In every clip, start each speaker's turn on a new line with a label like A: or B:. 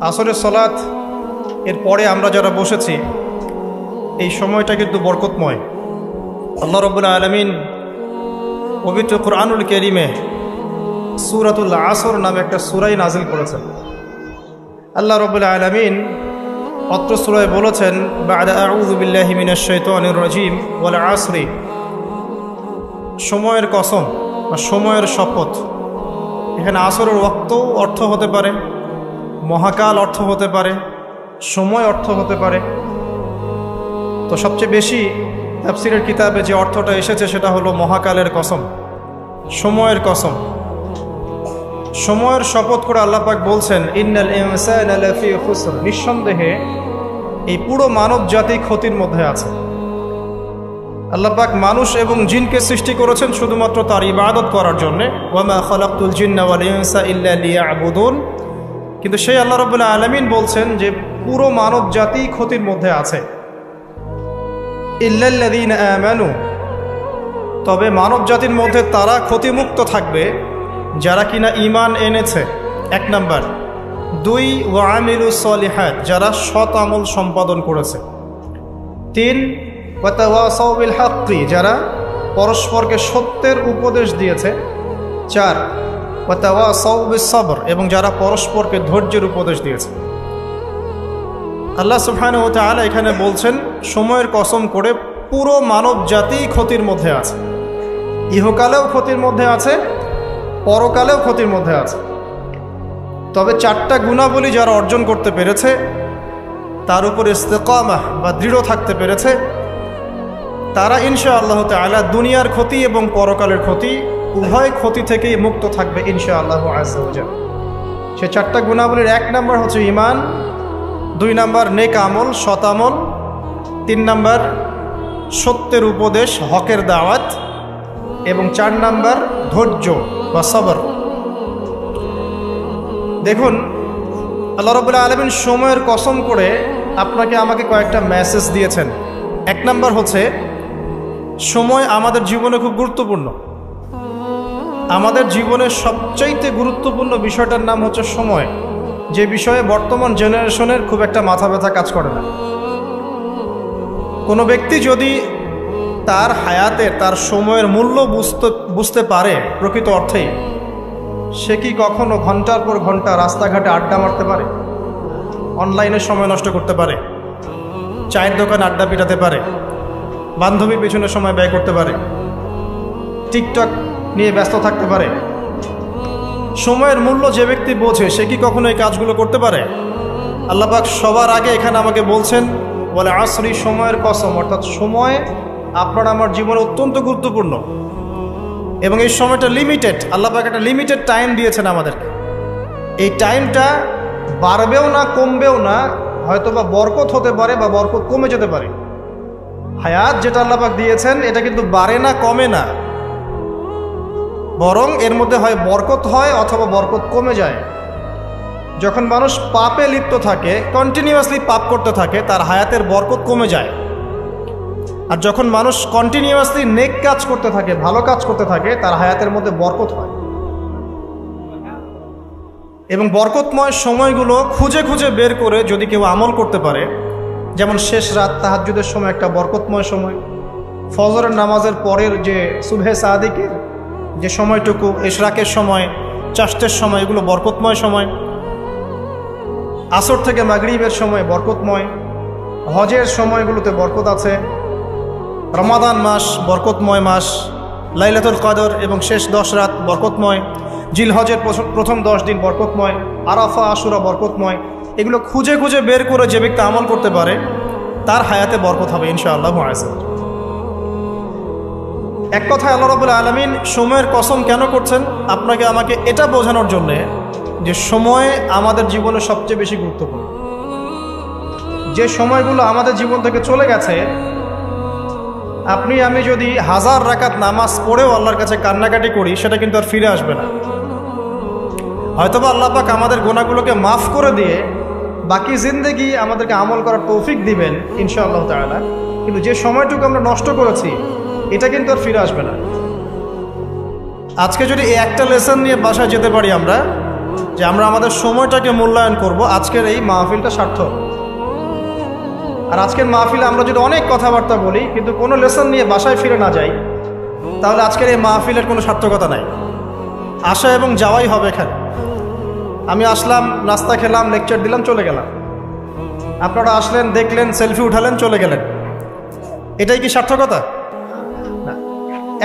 A: আসরের সালাত এর পরে আমরা যারা বসেছি এই সময়টা কিন্তু বরকতময়। আল্লাহ রাব্বুল আলামিন পবিত্র কুরআনুল কারীমে সূরাতুল আসর নামে একটা সূরাই নাজিল করেছেন। আল্লাহ রাব্বুল আলামিন অত্র সূরায় বলেছেন, বা'দা আউযু বিল্লাহি মিনাশ শাইতানির রাজীম ওয়াল আসরি, সময়ের কসম বা সময়ের শপথ। এখানে আসরের ওয়াক্ত অর্থ হতে পারে, মহাকাল অর্থ হতে পারে, সময় অর্থ হতে পারে। তো সবচেয়ে বেশি তাফসীরের কিতাবে যে অর্থটা এসেছে সেটা হলো মহাকালের কসম, সময়ের কসম। সময়ের শপথ করে আল্লাহ পাক বলছেন, ইন্নাল ইনসানা লাফি খুসর, নিঃসন্দেহে এই পুরো মানব জাতি ক্ষতির মধ্যে আছে। আল্লাহ পাক মানুষ এবং জিনকে সৃষ্টি করেছেন শুধুমাত্র তার ইবাদত করার জন্যে। ওয়ামা খালাকতুল জিন্না ওয়াল ইনসা ইল্লা লিয়াবুদুন, কিন্তু সেই আল্লাহ রাব্বুল আলামিন বলছেন যে পুরো মানব জাতি ক্ষতির মধ্যে আছে। ইল্লাল্লাযীনা আমানু, তবে মানব জাতির মধ্যে তারা ক্ষতিমুক্ত থাকবে যারা কিনা ঈমান এনেছে, এক নাম্বার। দুই, ওয়া আমিলুস সলিহাত, যারা সৎ আমল সম্পাদন করেছে। তিন, ওয়া তাওয়াসাউ বিল হাক্কি, যারা পরস্পরকে সত্যের উপদেশ দিয়েছে। চার, ওয়া তাওয়াসাউ বিস সবর, এবং যারা পরস্পরকে ধৈর্যের উপদেশ দিয়েছে। আল্লাহ সুবহানাহু ওয়া তাআলা এখানে বলছেন সময়ের কসম করে পুরো মানব জাতি ক্ষতির মধ্যে আছে। ইহকালেও ক্ষতির মধ্যে আছে, পরকালেও ক্ষতির মধ্যে আছে। তবে চারটা গুণাবলী যারা অর্জন করতে পেরেছে, তার উপর ইস্তেকামাহ বা দৃঢ় থাকতে পেরেছে, তারা ইনশাআল্লাহ তাআলা দুনিয়ার ক্ষতি এবং পরকালের ক্ষতি উভয় ক্ষতি থেকেই মুক্ত থাকবে ইনশাআল্লাহ আযজা ওয়া জাল। সে চারটা গুণাবলীর এক নাম্বার হচ্ছে ঈমান, দুই নাম্বার নেক আমল, সৎ আমল, তিন নাম্বার সত্যের উপদেশ, হকের দাওয়াত, এবং চার নাম্বার ধৈর্য বা সবর। দেখুন, আল্লাহ রাব্বুল আলামিন সময়ের কসম করে আপনাকে আমাকে কয়েকটা মেসেজ দিয়েছেন। এক নাম্বার হচ্ছে সময় আমাদের জীবনে খুব গুরুত্বপূর্ণ। আমাদের জীবনের সবচাইতে গুরুত্বপূর্ণ বিষয়টার নাম হচ্ছে সময়, যে বিষয়ে বর্তমান জেনারেশনের খুব একটা মাথা ব্যথা কাজ করে না। কোনো ব্যক্তি যদি তার হায়াতে তার সময়ের মূল্য বুঝতে পারে প্রকৃত অর্থেই, সে কি কখনো ঘন্টার পর ঘন্টা রাস্তাঘাটে আড্ডা মারতে পারে, অনলাইনে সময় নষ্ট করতে পারে, চায়ের দোকানে আড্ডা পিটাতে পারে, বান্ধবীর পেছনে সময় ব্যয় করতে পারে, টিকটক নিয়ে ব্যস্ত থাকতে পারে? সময়ের মূল্য যে ব্যক্তি বোঝে সে কি কখনো এই কাজগুলো করতে পারে? আল্লাহ পাক সবার আগে এখানে আমাকে বলছেন, বলে আসরি, সময়ের কসম, অর্থাৎ সময় আপনার আমার জীবনে অত্যন্ত গুরুত্বপূর্ণ এবং এই সময়টা লিমিটেড। আল্লাহ পাক একটা লিমিটেড টাইম দিয়েছেন আমাদেরকে। এই টাইমটা বাড়বেও না, কমবেও না, হয়তো বা বরকত হতে পারে বা বরকত কমে যেতে পারে। হায়াত যেটা আল্লাহ পাক দিয়েছেন এটা কিন্তু বাড়ে না, কমে না, বরং এর মধ্যে হয় বরকত হয় অথবা বরকত কমে যায়। যখন মানুষ পাপে লিপ্ত থাকে, কন্টিনিউয়াসলি পাপ করতে থাকে, তার হায়াতের বরকত কমে যায়। আর যখন মানুষ কন্টিনিউয়াসলি নেক কাজ করতে থাকে, ভালো কাজ করতে থাকে, তার হায়াতের মধ্যে বরকত হয়। এবং বরকতময় সময়গুলো খুঁজে খুঁজে বের করে যদি কেউ আমল করতে পারে, যেমন শেষ রাত তাহাজ্জুদের সময় একটা বরকতময় সময়, ফজরের নামাজের পরের যে সুবহে সাদিকের যে সময়টুকু, ইশরাকের সময়, চাষ্টের সময়, এগুলো বরকতময় সময়। আসর থেকে মাগরিবের সময় বরকতময়, হজের সময়গুলোতে বরকত আছে, রমাদান মাস বরকতময় মাস, লাইলাতুল কদর এবং শেষ 10 রাত বরকতময়, জিলহজের প্রথম 10 দিন বরকতময়, আরাফা আশুরা বরকতময়। এগুলো খুঁজে খুঁজে বের করে যে ব্যক্তি আমল করতে পারে তার হায়াতে বরকত হবে ইনশাআল্লাহ আযজা। এক কথায় আল্লাহ রাব্বুল আলামিন সময়ের কসম কেন করছেন? আপনাকে আমাকে এটা বোঝানোর জন্যে যে সময় আমাদের জীবনে সবচেয়ে বেশি গুরুত্বপূর্ণ। যে সময়গুলো আমাদের জীবন থেকে চলে গেছে, আপনি আমি যদি 1000 রাকাত নামাজ পড়েও আল্লাহর কাছে কান্নাকাটি করি, সেটা কিন্তু আর ফিরে আসবে না। হয়তোবা আল্লাহ পাক আমাদের গুনাহগুলোকে মাফ করে দিয়ে বাকি জিন্দেগি আমাদেরকে আমল করার তৌফিক দিবেন ইনশাআল্লাহ তাআলা, কিন্তু যে সময়টুকু আমরা নষ্ট করেছি এটা কিন্তু আর ফিরে আসবে না। আজকে যদি এই একটা লেসন নিয়ে বাসায় যেতে পারি আমরা, যে আমরা আমাদের সময়টাকে মূল্যায়ন করব, আজকের এই মাহফিলটা সার্থক। আর আজকের মাহফিলে আমরা যদি অনেক কথাবার্তা বলি কিন্তু কোনো লেসন নিয়ে বাসায় ফিরে না যাই, তাহলে আজকের এই মাহফিলের কোনো সার্থকতা নাই। আসা এবং যাওয়াই হবে এখানে। আমি আসলাম, নাস্তা খেলাম, লেকচার দিলাম, চলে গেলাম। আপনারা আসলেন, দেখলেন, সেলফি উঠালেন, চলে গেলেন। এটাই কি সার্থকতা? না।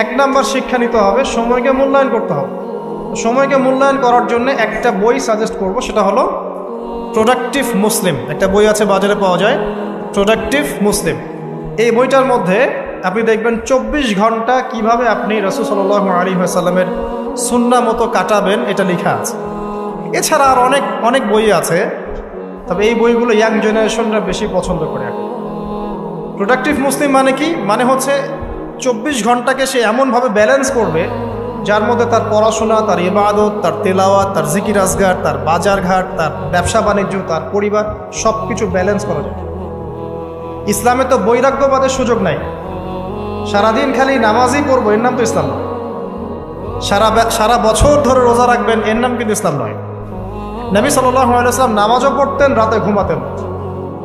A: 1 নাম্বার শিক্ষা নিতে হবে, সময়কে মূল্যায়ন করতে হবে। সময়কে মূল্যায়ন করার জন্য একটা বই সাজেস্ট করব, সেটা হলো প্রোডাক্টিভ মুসলিম। একটা বই আছে, বাজারে পাওয়া যায়, প্রোডাক্টিভ মুসলিম। এই বইটার মধ্যে আপনি দেখবেন 24 ঘন্টা কিভাবে আপনি রাসূল সাল্লাল্লাহু আলাইহি ওয়াসাল্লামের সুন্নাহ মতো কাটাবেন, এটা লেখা আছে। এছাড়া আর অনেক অনেক বই আছে, তবে এই বইগুলো ইয়াং জেনারেশনরা বেশি পছন্দ করে এখন। প্রোডাক্টিভ মুসলিম মানে কি? মানে হচ্ছে 24 ঘন্টাকে সে এমনভাবে ব্যালেন্স করবে যার মধ্যে তার পড়াশোনা, তার ইবাদত, তার তেলাওয়াত, তার জিকির আজগার, তার বাজারঘাট, তার ব্যবসা বাণিজ্য, তার পরিবার, সব কিছু ব্যালেন্স করা যায়। ইসলামে তো বৈরাগ্যবাদের সুযোগ নাই। সারাদিন খালি নামাজই পড়বো, এর নাম তো ইসলাম নয়। সারা বছর ধরে রোজা রাখবেন, এর নাম কিন্তু ইসলাম নয়। নবী সাল্লাল্লাহু আলাইহি ওয়াসাল্লাম নামাজও পড়তেন, রাতে ঘুমাতেন।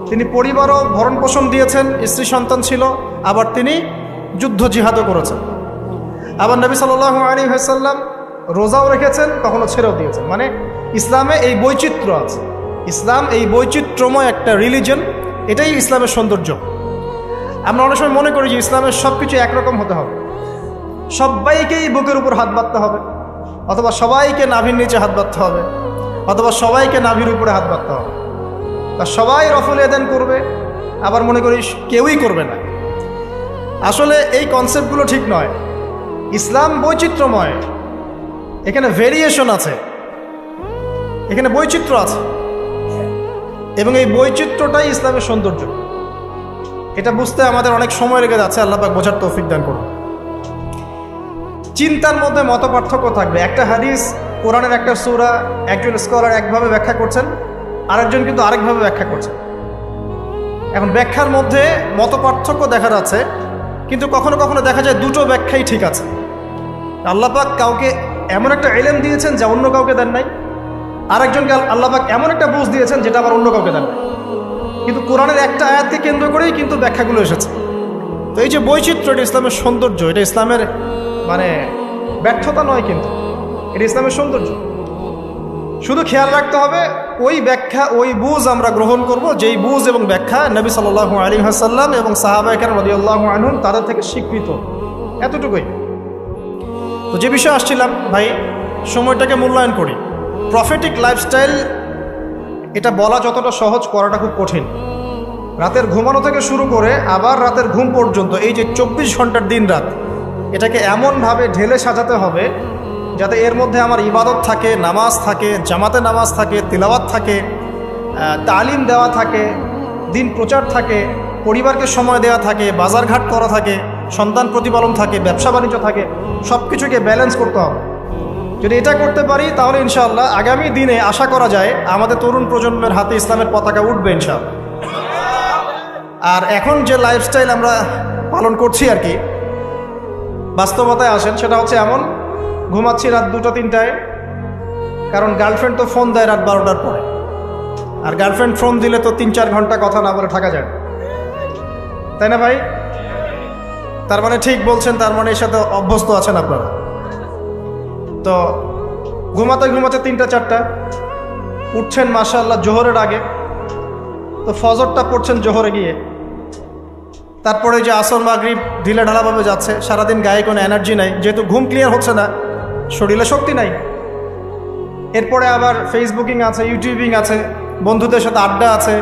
A: তিনি পরিবারও ভরণ পোষণ দিয়েছেন, স্ত্রী সন্তান ছিল, আবার তিনি যুদ্ধ জিহাদও করেছেন। আবার নবী সাল্লাল্লাহু আলাইহি ওয়াসাল্লাম রোজাও রেখেছেন, কখনো ছেড়েও দিয়েছেন। মানে ইসলামে এই বৈচিত্র্য আছে। ইসলাম এই বৈচিত্র্যময় একটা রিলিজন, এটাই ইসলামের সৌন্দর্য। আমরা অনেক সময় মনে করি যে ইসলামের সব কিছু একরকম হতে হবে, সবাইকেই বুকের উপর হাত বাঁধতে হবে, অথবা সবাইকে নাভির নিচে হাত বাঁধতে হবে, অথবা সবাইকে নাভির উপরে হাত বাঁধতে হবে, তা সবাই রফুল এদেন করবে, আবার মনে করি কেউই করবে না। আসলে এই কনসেপ্টগুলো ঠিক নয়। ইসলাম বৈচিত্র্যময়, এখানে ভেরিয়েশন আছে, এখানে বৈচিত্র্য আছে, এবং এই বৈচিত্র্যটাই ইসলামের সৌন্দর্য। এটা বুঝতে আমাদের অনেক সময় লেগে যাচ্ছে, আল্লাহ পাক বোঝার তৌফিক দান করুন। চিন্তার মধ্যে মত পার্থক্য থাকবে। একটা হাদিস, কোরআনের একটা সূরা, একজন স্কলার একভাবে ব্যাখ্যা করছেন, আরেকজন কিন্তু আরেকভাবে ব্যাখ্যা করছেন। এখন ব্যাখ্যার মধ্যে মত পার্থক্য দেখা যাচ্ছে, কিন্তু কখনো কখনো দেখা যায় দুটো ব্যাখ্যাই ঠিক আছে। আল্লাহ পাক কাউকে এমন একটা ইলম দিয়েছেন যা অন্য কাউকে দেন নাই, আরেকজনকে আল্লাহ পাক এমন একটা বুঝ দিয়েছেন যেটা আবার অন্য কাউকে দেন নাই। কিন্তু কোরআনের একটা আয়াতকে কেন্দ্র করেই কিন্তু ব্যাখ্যাগুলো এসেছে। তো এই যে বৈচিত্র্য, এটা ইসলামের সৌন্দর্য, এটা ইসলামের মানে ব্যর্থতা নয়, কিন্তু এটা ইসলামের সৌন্দর্য। শুধু খেয়াল রাখতে হবে ওই ব্যাখ্যা, ওই বুঝ আমরা গ্রহণ করব যেই বুঝ এবং ব্যাখ্যা নবী সাল্লাল্লাহু আলাইহি ওয়াসাল্লাম এবং সাহাবায়ে কেরাম রাদিয়াল্লাহু আনহুম তাদের থেকে স্বীকৃত, এতটুকুই। তো যে বিষয়ে আসছিলাম ভাই, সময়টাকে মূল্যায়ন করি। প্রফেটিক লাইফস্টাইল, এটা বলা যতটা সহজ, করাটা খুব কঠিন। রাতের ঘুমানো থেকে শুরু করে আবার রাতের ঘুম পর্যন্ত, এই যে 24 ঘন্টার দিন রাত, এটাকে এমনভাবে ঢেলে সাজাতে হবে যাতে এর মধ্যে আমার ইবাদত থাকে, নামাজ থাকে, জামাতে নামাজ থাকে, তিলাওয়াত থাকে, তালিম দেওয়া থাকে, দিন প্রচার থাকে, পরিবারকে সময় দেওয়া থাকে, বাজারঘাট করা থাকে, সন্তান প্রতিপালন থাকে, ব্যবসা বাণিজ্য থাকে, সব কিছুকে ব্যালেন্স করতে হবে। যদি এটা করতে পারি তাহলে ইনশাআল্লাহ আগামী দিনে আশা করা যায় আমাদের তরুণ প্রজন্মের হাতে ইসলামের পতাকা উঠবে ইনশাআল্লাহ। আর এখন যে লাইফস্টাইল আমরা পালন করছি আর কি, বাস্তবতায় আসেন, সেটা হচ্ছে এমন, ঘুমাচ্ছি রাত 2টা-3টায়, কারণ গার্লফ্রেন্ড তো ফোন দেয় রাত 12টার পরে, আর গার্লফ্রেন্ড ফোন দিলে তো 3-4 ঘন্টা কথা না বলে থাকা যায়, তাই না ভাই? তার মানে ঠিক বলছেন, তার মানে এর সাথে অভ্যস্ত আছেন আপনারা। তো ঘুমাতে ঘুমাতে 3টা-4টা, উঠছেন মাশাআল্লাহ জোহরের আগে, তো ফজরটা পড়ছেন জোহরে গিয়ে, তারপরে যে আসর মাগরিব ঢিলে ঢালাভাবে যাচ্ছে, সারাদিন গায়ে কোনো এনার্জি নাই, যেহেতু ঘুম ক্লিয়ার হচ্ছে না, শরীরে শক্তি নাই। এরপরে আবার ফেসবুকিং আছে, ইউটিউবিং আছে, বন্ধুদের সাথে আড্ডা আছে,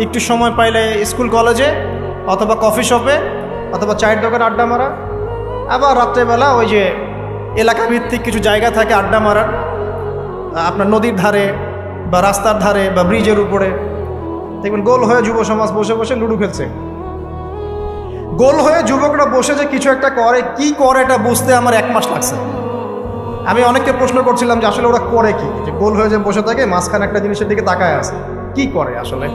A: একটু সময় পাইলে স্কুল কলেজে অথবা কফি শপে অথবা চায়ের দোকানে আড্ডা মারা, আবার রাত্রেবেলা ওই যে এলাকা ভিত্তিক কিছু জায়গা থাকে আড্ডা মারার, আপনার নদীর ধারে বা রাস্তার ধারে বা ব্রিজের উপরে, দেখবেন গোল হয়ে যুব সমাজ বসে বসে লুডো খেলছে। গোল হয়ে যুবকরা বসে যে কিছু একটা করে, কি করে এটা বুঝতে আমার 1 মাস লাগছে। আমি অনেককে প্রশ্ন করছিলাম যে আসলে ওরা করে কি, যে গোল হয়ে যে বসে থাকে, মাঝখানে একটা জিনিসের দিকে তাকায় আছে, কি করে আসলে।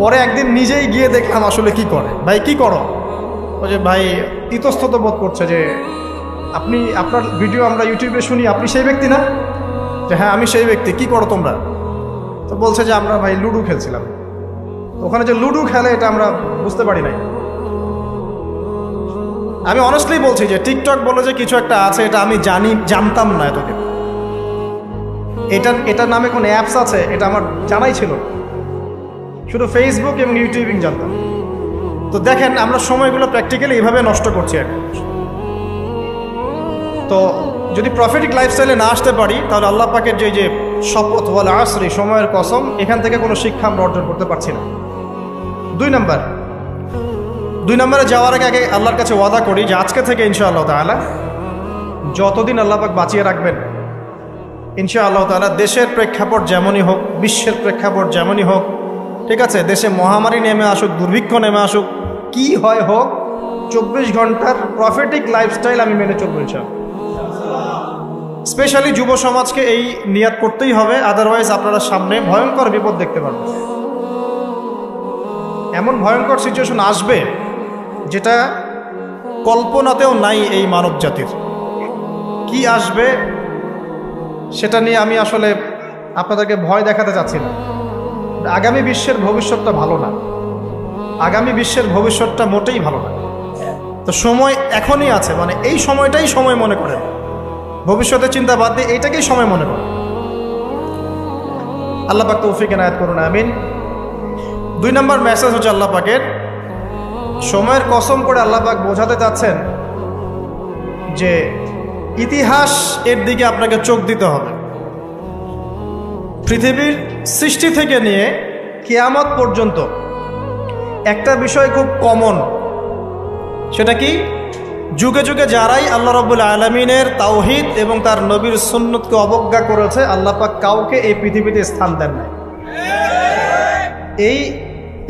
A: পরে একদিন নিজেই গিয়ে দেখলাম আসলে কি করে। ভাই কি করো? ও যে ভাই ইতস্তত বোধ করছে যে আপনি, আপনার ভিডিও আমরা ইউটিউবে শুনি, আপনি সেই ব্যক্তি না? যে হ্যাঁ আমি সেই ব্যক্তি, কি করো তোমরা? তো বলছে যে আমরা ভাই লুডো খেলছিলাম। ওখানে যে লুডো খেলে এটা আমরা বুঝতে পারি নাই। আমি অনেস্টলি বলছি যে টিকটক বলে যে কিছু একটা আছে, এটা আমি জানতাম না এতদিন। এটার নামে কোনো অ্যাপস আছে এটা আমার জানাই ছিল না। শুধু ফেসবুক এবং ইউটিউবিং জানতাম। তো দেখেন আমরা সময়গুলো প্র্যাকটিক্যালি এইভাবে নষ্ট করছি এখন। তো যদি প্রফিটিক লাইফস্টাইলে না আসতে পারি তাহলে আল্লাহ পাকের যে শপথ ওয়াল আসরি, সময়ের কসম, এখান থেকে কোনো শিক্ষা আমরা অর্জন করতে পারছি না। 2 নম্বরে যাওয়ার আগে আল্লাহর কাছে ওয়াদা করি যে আজকে থেকে ইনশাআল্লাহ তাআলা যতদিন আল্লাহ পাক বাঁচিয়ে রাখবেন, ইনশাআল্লাহ তাআলা দেশের প্রেক্ষাপট যেমনই হোক, বিশ্বের প্রেক্ষাপট যেমনই হোক, ঠিক আছে, দেশে মহামারী নেমে আসুক, দুর্ভিক্ষ নেমে আসুক, কি হয় হোক, 24 ঘন্টার প্রফিটিক লাইফস্টাইল আমি মেনে চলবো ইনশাআল্লাহ। স্পেশালি যুব সমাজকে এই নিয়াত করতেই হবে, আদারওয়াইজ আপনারা সামনে ভয়ঙ্কর বিপদ দেখতে পারবেন। এমন ভয়ঙ্কর সিচুয়েশন আসবে যেটা কল্পনাতেও নাই এই মানব জাতির। কি আসবে সেটা নিয়ে আমি আসলে আপনাদেরকে ভয় দেখাতে চাচ্ছি না। আগামী বিশ্বের ভবিষ্যৎটা ভালো না, আগামী বিশ্বের ভবিষ্যৎটা মোটেই ভালো না। তো সময় এখনই আছে, মানে এই সময়টাই সময় মনে করেন, ভবিষ্যতের চিন্তা বাদ দিয়ে এইটাকেই সময় মনে করেন। আল্লাহ পাক তৌফিক এনায়েত করুন, আমিন। 2 নম্বর মেসেজ হচ্ছে আল্লাহ পাকের, সময়ের কসম করে আল্লাহ পাক বোঝাতে চাচ্ছেন যে ইতিহাস এর দিকে আপনাকে চোখ দিতে হবে। পৃথিবীর সৃষ্টি থেকে নিয়ে কিয়ামত পর্যন্ত একটা বিষয় খুব কমন, সেটা কি? যুগে যুগে যারাই আল্লাহ রাব্বুল আলামিনের তাওহীদ এবং তার নবীর সুন্নতকে অবজ্ঞা করেছে, আল্লাহ পাক কাউকে এই পৃথিবীতে স্থান দেন নাই। এই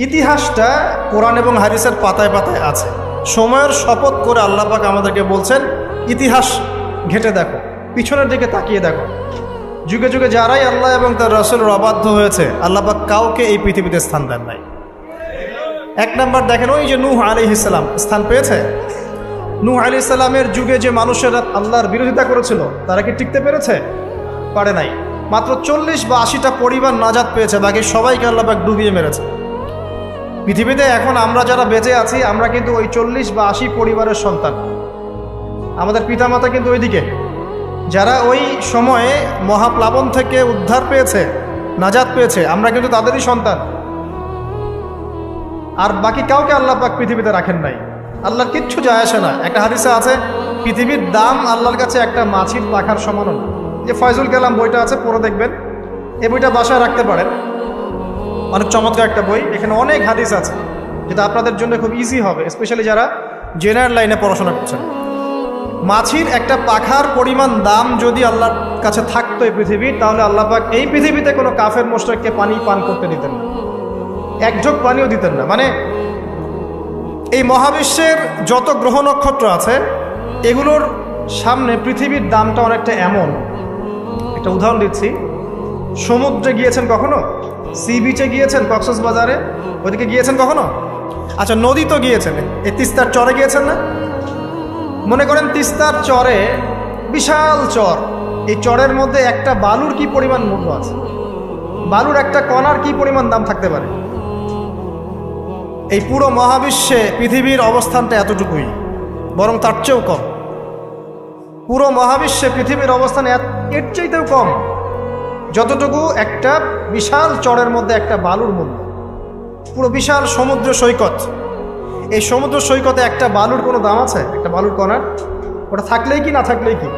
A: ইতিহাসটা কোরআন এবং হাদিসের পাতায় পাতায় আছে। সময়ের শপথ করে আল্লাহ পাক আমাদেরকে বলছেন, ইতিহাস ঘেঁটে দেখো, পিছনের দিকে তাকিয়ে দেখো, যুগে যুগে যারাই আল্লাহ এবং তার রাসূলের অবাধ্য হয়েছে, আল্লাহ পাক কাউকে এই পৃথিবীতে স্থান দেন নাই। 1 নম্বর দেখেন, ওই যে নূহ আলাইহিস সালাম স্থান পেয়েছে। নূহ আলাইহিস সালামের যুগে যে মানুষেরা আল্লাহর বিরোধিতা করেছিল, তারা কি টিকতে পেরেছে? পারে নাই। মাত্র 40 বা 80টা পরিবার নাজাত পেয়েছে, বাকি সবাইকে আল্লাহ পাক ডুবিয়ে মেরেছে। পৃথিবীতে এখন আমরা যারা বেঁচে আছি, আমরা কিন্তু ওই 40 বা 80 পরিবারের সন্তান। আমাদের পিতামাতা কিন্তু ওইদিকে, যারা ওই সময়ে মহাপ্লাবন থেকে উদ্ধার পেয়েছে, নাজাত পেয়েছে, আমরা কিন্তু তাদেরই সন্তান। আর বাকি কাউকে আল্লাহ পাক পৃথিবীতে রাখেন নাই। আল্লাহর কিচ্ছু যায় আসে না। একটা হাদিসে আছে, পৃথিবীর দাম আল্লাহর কাছে একটা মাছির পাখার সমানও না। যে ফয়জুল কালাম বইটা আছে, পড়ে দেখবেন। এই বইটা বাসায় রাখতে পারেন, অনেক চমৎকার একটা বই। এখানে অনেক হাদিস আছে যেটা আপনাদের জন্য খুব ইজি হবে, স্পেশালি যারা জেনারেল লাইনে পড়াশোনা করছেন। মাছির একটা পাখার পরিমাণ দাম যদি আল্লাহর কাছে থাকতো এই পৃথিবীর, তাহলে আল্লাহ পাক এই পৃথিবীতে কোনো কাফের মুশরিককে পানি পান করতে দিতেন না, এক ঢোক পানিও দিতেন না। মানে এই মহাবিশ্বের যত গ্রহ নক্ষত্র আছে, এগুলোর সামনে পৃথিবীর দামটা অনেকটা এমন। একটা উদাহরণ দিচ্ছি, সমুদ্রে গিয়েছেন কখনো? সি বিচে গিয়েছেন? কক্সবাজারে ওইদিকে গিয়েছেন কখনো? আচ্ছা, নদী তো গিয়েছেন, এই তিস্তার চরে গিয়েছেন না? মনে করেন তিস্তার চরে বিশাল চর, এই চরের মধ্যে একটা বালুর কি পরিমাণ মূল্য আছে? বালুর একটা কণার কি পরিমাণ দাম থাকতে পারে? এই পুরো মহাবিশ্বে পৃথিবীর অবস্থানটা এতটুকুই, বরং তার চেয়েও কম। পুরো মহাবিশ্বে পৃথিবীর অবস্থান এর চাইতেও কম, যতটুকু একটা বিশাল চরের মধ্যে একটা বালুর মূল্য। পুরো বিশাল সমুদ্র সৈকত, এই সমুদ্র সৈকতে একটা বালুর কোনো দাম আছে? একটা বালুর কণার? ওটা থাকলেই কি না থাকলেই কি?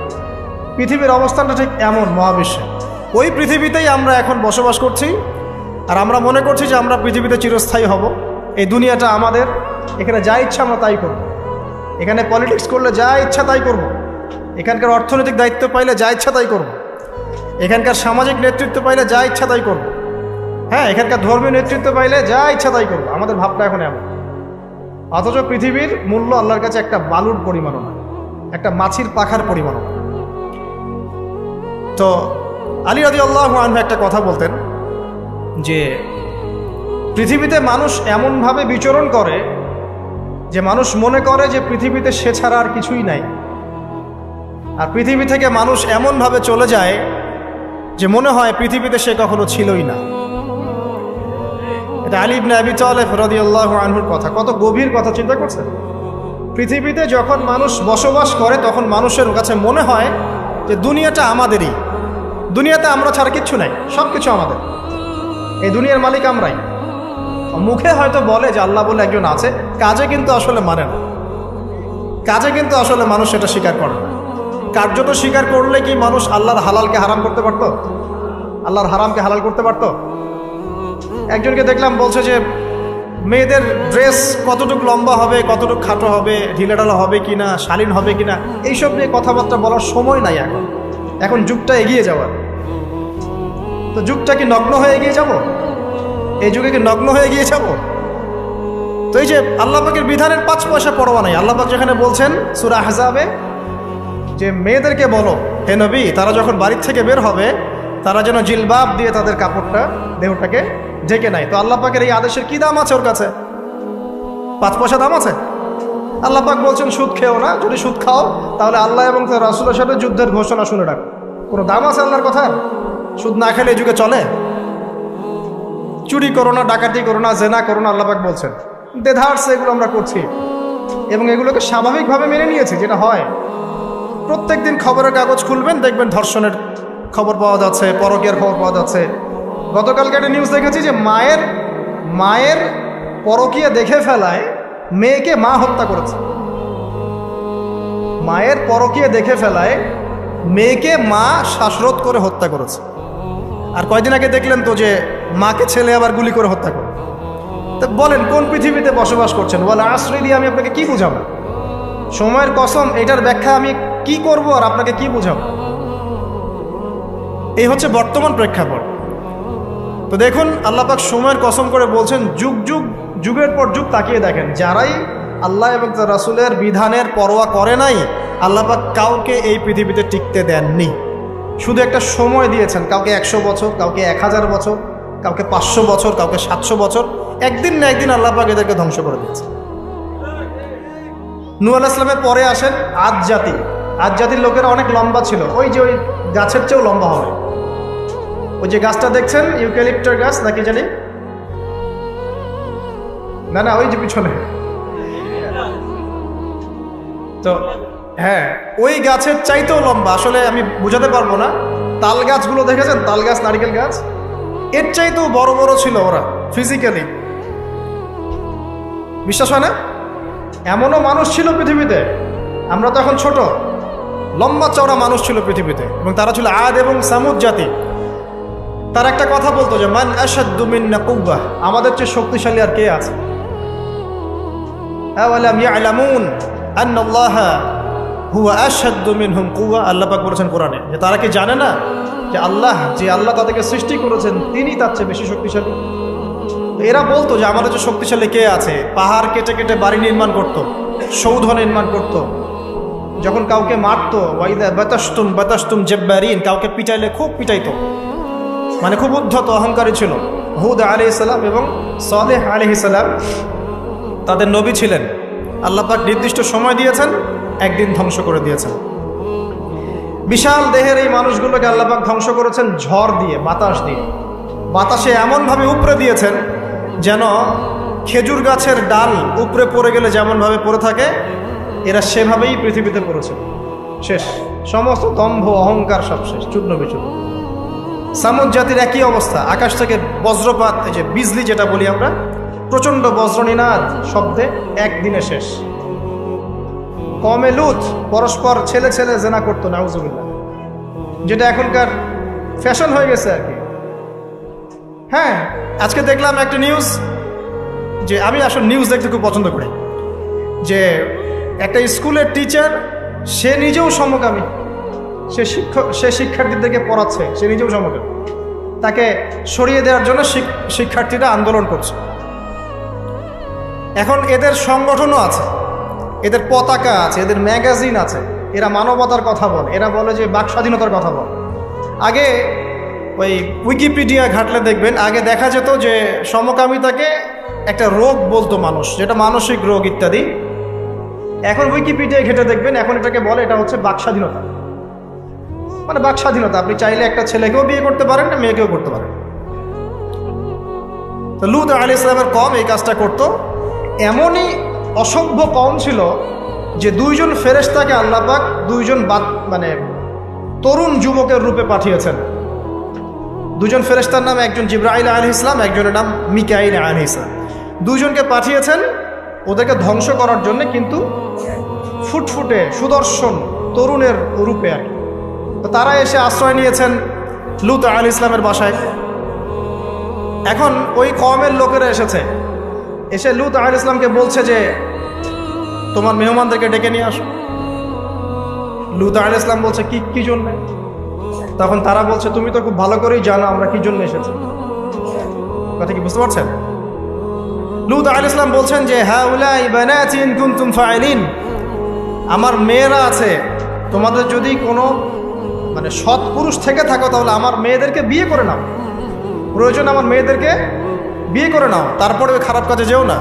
A: পৃথিবীর অবস্থানটা ঠিক এমন মহাবিশ্বে। ওই পৃথিবীতেই আমরা এখন বসবাস করছি, আর আমরা মনে করছি যে আমরা পৃথিবীতে চিরস্থায়ী হব। এই দুনিয়াটা আমাদের, এখানে যা ইচ্ছা আমরা তাই করব। এখানে পলিটিক্স করলে যা ইচ্ছা তাই করব। এখানকার অর্থনৈতিক দায়িত্ব পাইলে যা ইচ্ছা তাই করব। এখানকার সামাজিক নেতৃত্ব পাইলে যা ইচ্ছা তাই করব। হ্যাঁ, এখানকার ধর্মীয় নেতৃত্ব পাইলে যা ইচ্ছা তাই করব। আমাদের ভাবটা এখন এমন। অথচ পৃথিবীর মূল্য আল্লাহর কাছে একটা বালুর পরিমাণও না, একটা মাছির পাখার পরিমাণও না। তো আলী রাদিয়াল্লাহু আনহু একটা কথা বলতেন যে পৃথিবীতে মানুষ এমনভাবে বিচরণ করে যে মানুষ মনে করে যে পৃথিবীতে সে ছাড়া আর কিছুই নাই। আর পৃথিবী থেকে মানুষ এমনভাবে চলে যায় যে মনে হয় পৃথিবীতে সে কখনো ছিলই না। এটা আলী ইবনে আবি তালেব রাদিয়াল্লাহু আনহুর কথা। কত গভীর কথা চিন্তা করছেন। পৃথিবীতে যখন মানুষ বসবাস করে তখন মানুষের কাছে মনে হয় যে দুনিয়াটা আমাদেরই, দুনিয়াতে আমরা ছাড়া কিচ্ছু নাই, সব কিছু আমাদের, এই দুনিয়ার মালিক আমরাই। মুখে হয়তো বলে যে আল্লাহ বলে একজন আছে, কাজে কিন্তু আসলে মানে না, কাজে কিন্তু আসলে মানুষ সেটা স্বীকার করে না। কার্যত স্বীকার করলে কি মানুষ আল্লাহর হালালকে হারাম করতে পারত? আল্লাহর হারামকে হালাল করতে পারত? একজনকে দেখলাম বলছে যে মেয়েদের ড্রেস কতটুকু লম্বা হবে, কতটুকু খাটো হবে, ঢিলাঢালা হবে কিনা, শালীন হবে কিনা, এইসব নিয়ে কথাবার্তা বলার সময় নাই এখন। এখন যুগটা এগিয়ে যাওয়ার, তো যুগটা কি নগ্ন হয়ে এগিয়ে যাব? এই যুগে কি নগ্ন হয়ে গিয়ে যাব? তো এই যে আল্লাহ পাকের বিধানের 5 পয়সা পরোয়া নাই। আল্লাহ পাক যেখানে বলছেন সূরা আহজাবে যে মেয়েদেরকে বলো হে নবী, তারা যখন বাড়ির থেকে বের হবে তারা যেন জিলবাব দিয়ে তাদের কাপড়টা, দেহটাকে ঢেকে নেয়। তো আল্লাহ পাকের এই আদেশের কি দাম আছে ওর কাছে? 5 পয়সা দাম আছে? আল্লাহ পাক বলছেন সুদ খেও না, যদি সুদ খাও তাহলে আল্লাহ এবং তার রাসূলের সাথে যুদ্ধের ঘোষণা শুনে রাখো। কোনো দাম আছে আল্লাহর কথার? সুদ না খেলে এই যুগে চলে? চুরি করো না, ডাকাতি করো না, জেনা করো না, আল্লাহ পাক বলছেন। দেধারসে এগুলো আমরা করছি এবং এগুলোকে স্বাভাবিকভাবে মেনে নিয়েছি, যেটা হয়। প্রত্যেক দিন খবরের কাগজ খুলবেন, দেখবেন ধর্ষণের খবর পাওয়া যাচ্ছে, পরকীয়ার খবর পাওয়া যাচ্ছে। গতকালকে একটা নিউজ দেখেছি যে মায়ের পরকীয়া দেখে ফেলায় মেয়েকে মা হত্যা করেছে। মায়ের পরকীয়া দেখে ফেলায় মেয়েকে মা শ্বাসরোধ করে হত্যা করেছে। আর কয়দিন আগে দেখলেন তো যে মাকে ছেলে আবার গুলি করে হত্যা করে। তো বলেন কোন পৃথিবীতে বসবাস করছেন? ওয়াল আসরি দিয়ে আমি আপনাকে কি বুঝাবো? সময়ের কসম, এটার ব্যাখ্যা আমি কি করব আর আপনাকে কি বুঝাবো? এই হচ্ছে বর্তমান প্রেক্ষাপট। তো দেখুন আল্লাহ পাক সময়ের কসম করে বলছেন, যুগের পর যুগ তাকিয়ে দেখেন, যারাই আল্লাহ এবং তার রাসূলের বিধানের পরোয়া করে নাই, আল্লাহ পাক কাউকে এই পৃথিবীতে টিকতে দেননি। শুধু একটা সময় দিয়েছেন, কাউকে 100 বছর, কাউকে 1000 বছর, কাউকে 500 বছর, কাউকে 700 বছর। একদিন না একদিন আল্লাহ পাক এদেরকে ধ্বংস করে দিয়েছে। নূহ আলাইহিস সালামের পরে আসেন আদ জাতি। আদ জাতির লোকেরা অনেক লম্বা ছিল, ওই যে ওই গাছের চেয়েও লম্বা হবে। ওই যে গাছটা দেখছেন, ইউক্যালিপ্টার গাছ নাকি জানি, না ওই যে পিছনে, তো হ্যাঁ ওই গাছের চাইতেও লম্বা। আসলে আমি বুঝাতে পারবো না। তাল গাছগুলো দেখেছেন, তাল গাছ, নারিকেল গাছ, এর চাইতেও বড় বড় ছিল ওরা ফিজিক্যালি। বিশ্বাস হয় না? এমনও মানুষ ছিল পৃথিবীতে, আমরা তো এখন ছোট, লম্বা চওড়া মানুষ ছিল পৃথিবীতে, এবং তারা ছিল আদ এবং সামুদ জাতি। তার একটা কথা বলতো যে মান আশাদ্দু মিন্না কুওয়া, আমাদের চেয়ে শক্তিশালী আর কে আছে? আওয়ালাম ইয়ালামুন আন্নাল্লাহা হুয়া আশাদ্দু মিনহুম কুওয়া। আল্লাহ পাক বলেছেন কোরআনে যে তারা কি জানে না যে আল্লাহ তাদেরকে সৃষ্টি করেছেন তিনি তার চেয়ে বেশি শক্তিশালী। এরা বলতো যে আমাদের চেয়ে শক্তিশালী কে আছে? পাহাড় কেটে কেটে বাড়ি নির্মাণ করত, সৌধ নির্মাণ করত। যখন কাউকে মারতো, ওয়াইদা বাতাসতুম জাব্বারিন, কাউকে পিটাইলে খুব পিটাইতো, মানে খুব উদ্ধত অহংকারী ছিল। হুদ আলাইহিস সালাম এবং সালেহ আলাইহিস সালাম তাদের নবী ছিলেন। আল্লাহ পাক নির্দিষ্ট সময় দিয়েছেন, একদিন ধ্বংস করে দিয়েছেন। বিশাল দেহের এই মানুষগুলোকে আল্লাহ পাক ধ্বংস করেছেন ঝড় দিয়ে, বাতাস দিয়ে। বাতাসে এমনভাবে উপড়ে দিয়েছেন যেন খেজুর গাছের ডাল উপরে পড়ে গেলে যেমনভাবে পড়ে থাকে, এরা সেভাবেই পৃথিবীতে পড়েছে। শেষ, সমস্ত দম্ভ অহংকার সব শেষ, চূর্ণ বিচূর্ণ। সামুদ জাতির একই অবস্থা। আকাশ থেকে বজ্রপাত, এই যে বিজলি যেটা বলি আমরা, প্রচণ্ড বজ্রনিনাদ শব্দে একদিনে শেষ। কমে লুত পরস্পর ছেলে জেনা করতো, নাউজুবিল্লাহ, যেটা এখনকার ফ্যাশন হয়ে গেছে আর কি। হ্যাঁ, আজকে দেখলাম একটা নিউজ, যে আমি আসলে নিউজ দেখতে খুব পছন্দ করি, যে একটা স্কুলের টিচার, সে নিজেও সমকামী, সে শিক্ষার্থীদেরকে পড়াচ্ছে, সে নিজেও সমকামী। তাকে সরিয়ে দেওয়ার জন্য শিক্ষার্থীরা আন্দোলন করছে। এখন এদের সংগঠনও আছে, এদের পতাকা আছে, এদের ম্যাগাজিন আছে, এরা মানবতার কথা বলে, এরা বলে যে বাক স্বাধীনতার কথা বলে। আগে ওই উইকিপিডিয়া ঘাটলে দেখবেন, আগে দেখা যেত যে সমকামিতাকে একটা রোগ বলতো মানুষ, যেটা মানসিক রোগ ইত্যাদি। এখন উইকিপিডিয়া ঘেটে দেখবেন, এখন এটাকে বলে এটা হচ্ছে বাক স্বাধীনতা। মানে বাক স্বাধীনতা, আপনি চাইলে একটা ছেলেকেও বিয়ে করতে পারেন, না মেয়েকেও করতে পারেন। তো লূত আলাইহিস সালামের কওম এই কাজটা করত। এমনই অসভ্য কওম ছিল যে দুইজন ফেরেশতাকে আল্লাহ পাক দুইজন মানে তরুণ যুবকের রূপে পাঠিয়েছেন। দুজন ফেরেশতার নাম, একজন জিবরাইল আলাইহিস সালাম, একজনের নাম মিকাইল আলাইহিস সালাম। দুইজনকে পাঠিয়েছেন ওদেরকে ধ্বংস করার জন্য, কিন্তু ফুটফুটে সুদর্শন তরুণের রূপে আর কি। তো তারা এসে আশ্রয় নিয়েছেন লূত আলাইহিস সালামের বাসায়। এখন ওই কওমের লোকেরা এসে লূত আলাইহিস সালামকে বলছে যে তোমার মেহমানদেরকে ডেকে নিয়ে আসো। লূত আলাইহিস সালাম বলছে কি জন্য? তখন তারা বলছে তুমি তো খুব ভালো করেই জানো আমরা কি জন্য এসেছি। কথা কি বুঝতে পারছেন? লূত আলাইহিস সালাম বলছেন যে হাউলাই বানাতি ইন কুনতুম ফাইলিন, আমার মেয়েরা আছে, তোমাদের যদি কোনো মানে সৎ পুরুষ থেকে থাকো তাহলে আমার মেয়েদেরকে বিয়ে করে নাও, প্রয়োজন আমার মেয়েদেরকে বিয়ে করে নাও, তারপরে ওই খারাপ কাজে যেও না।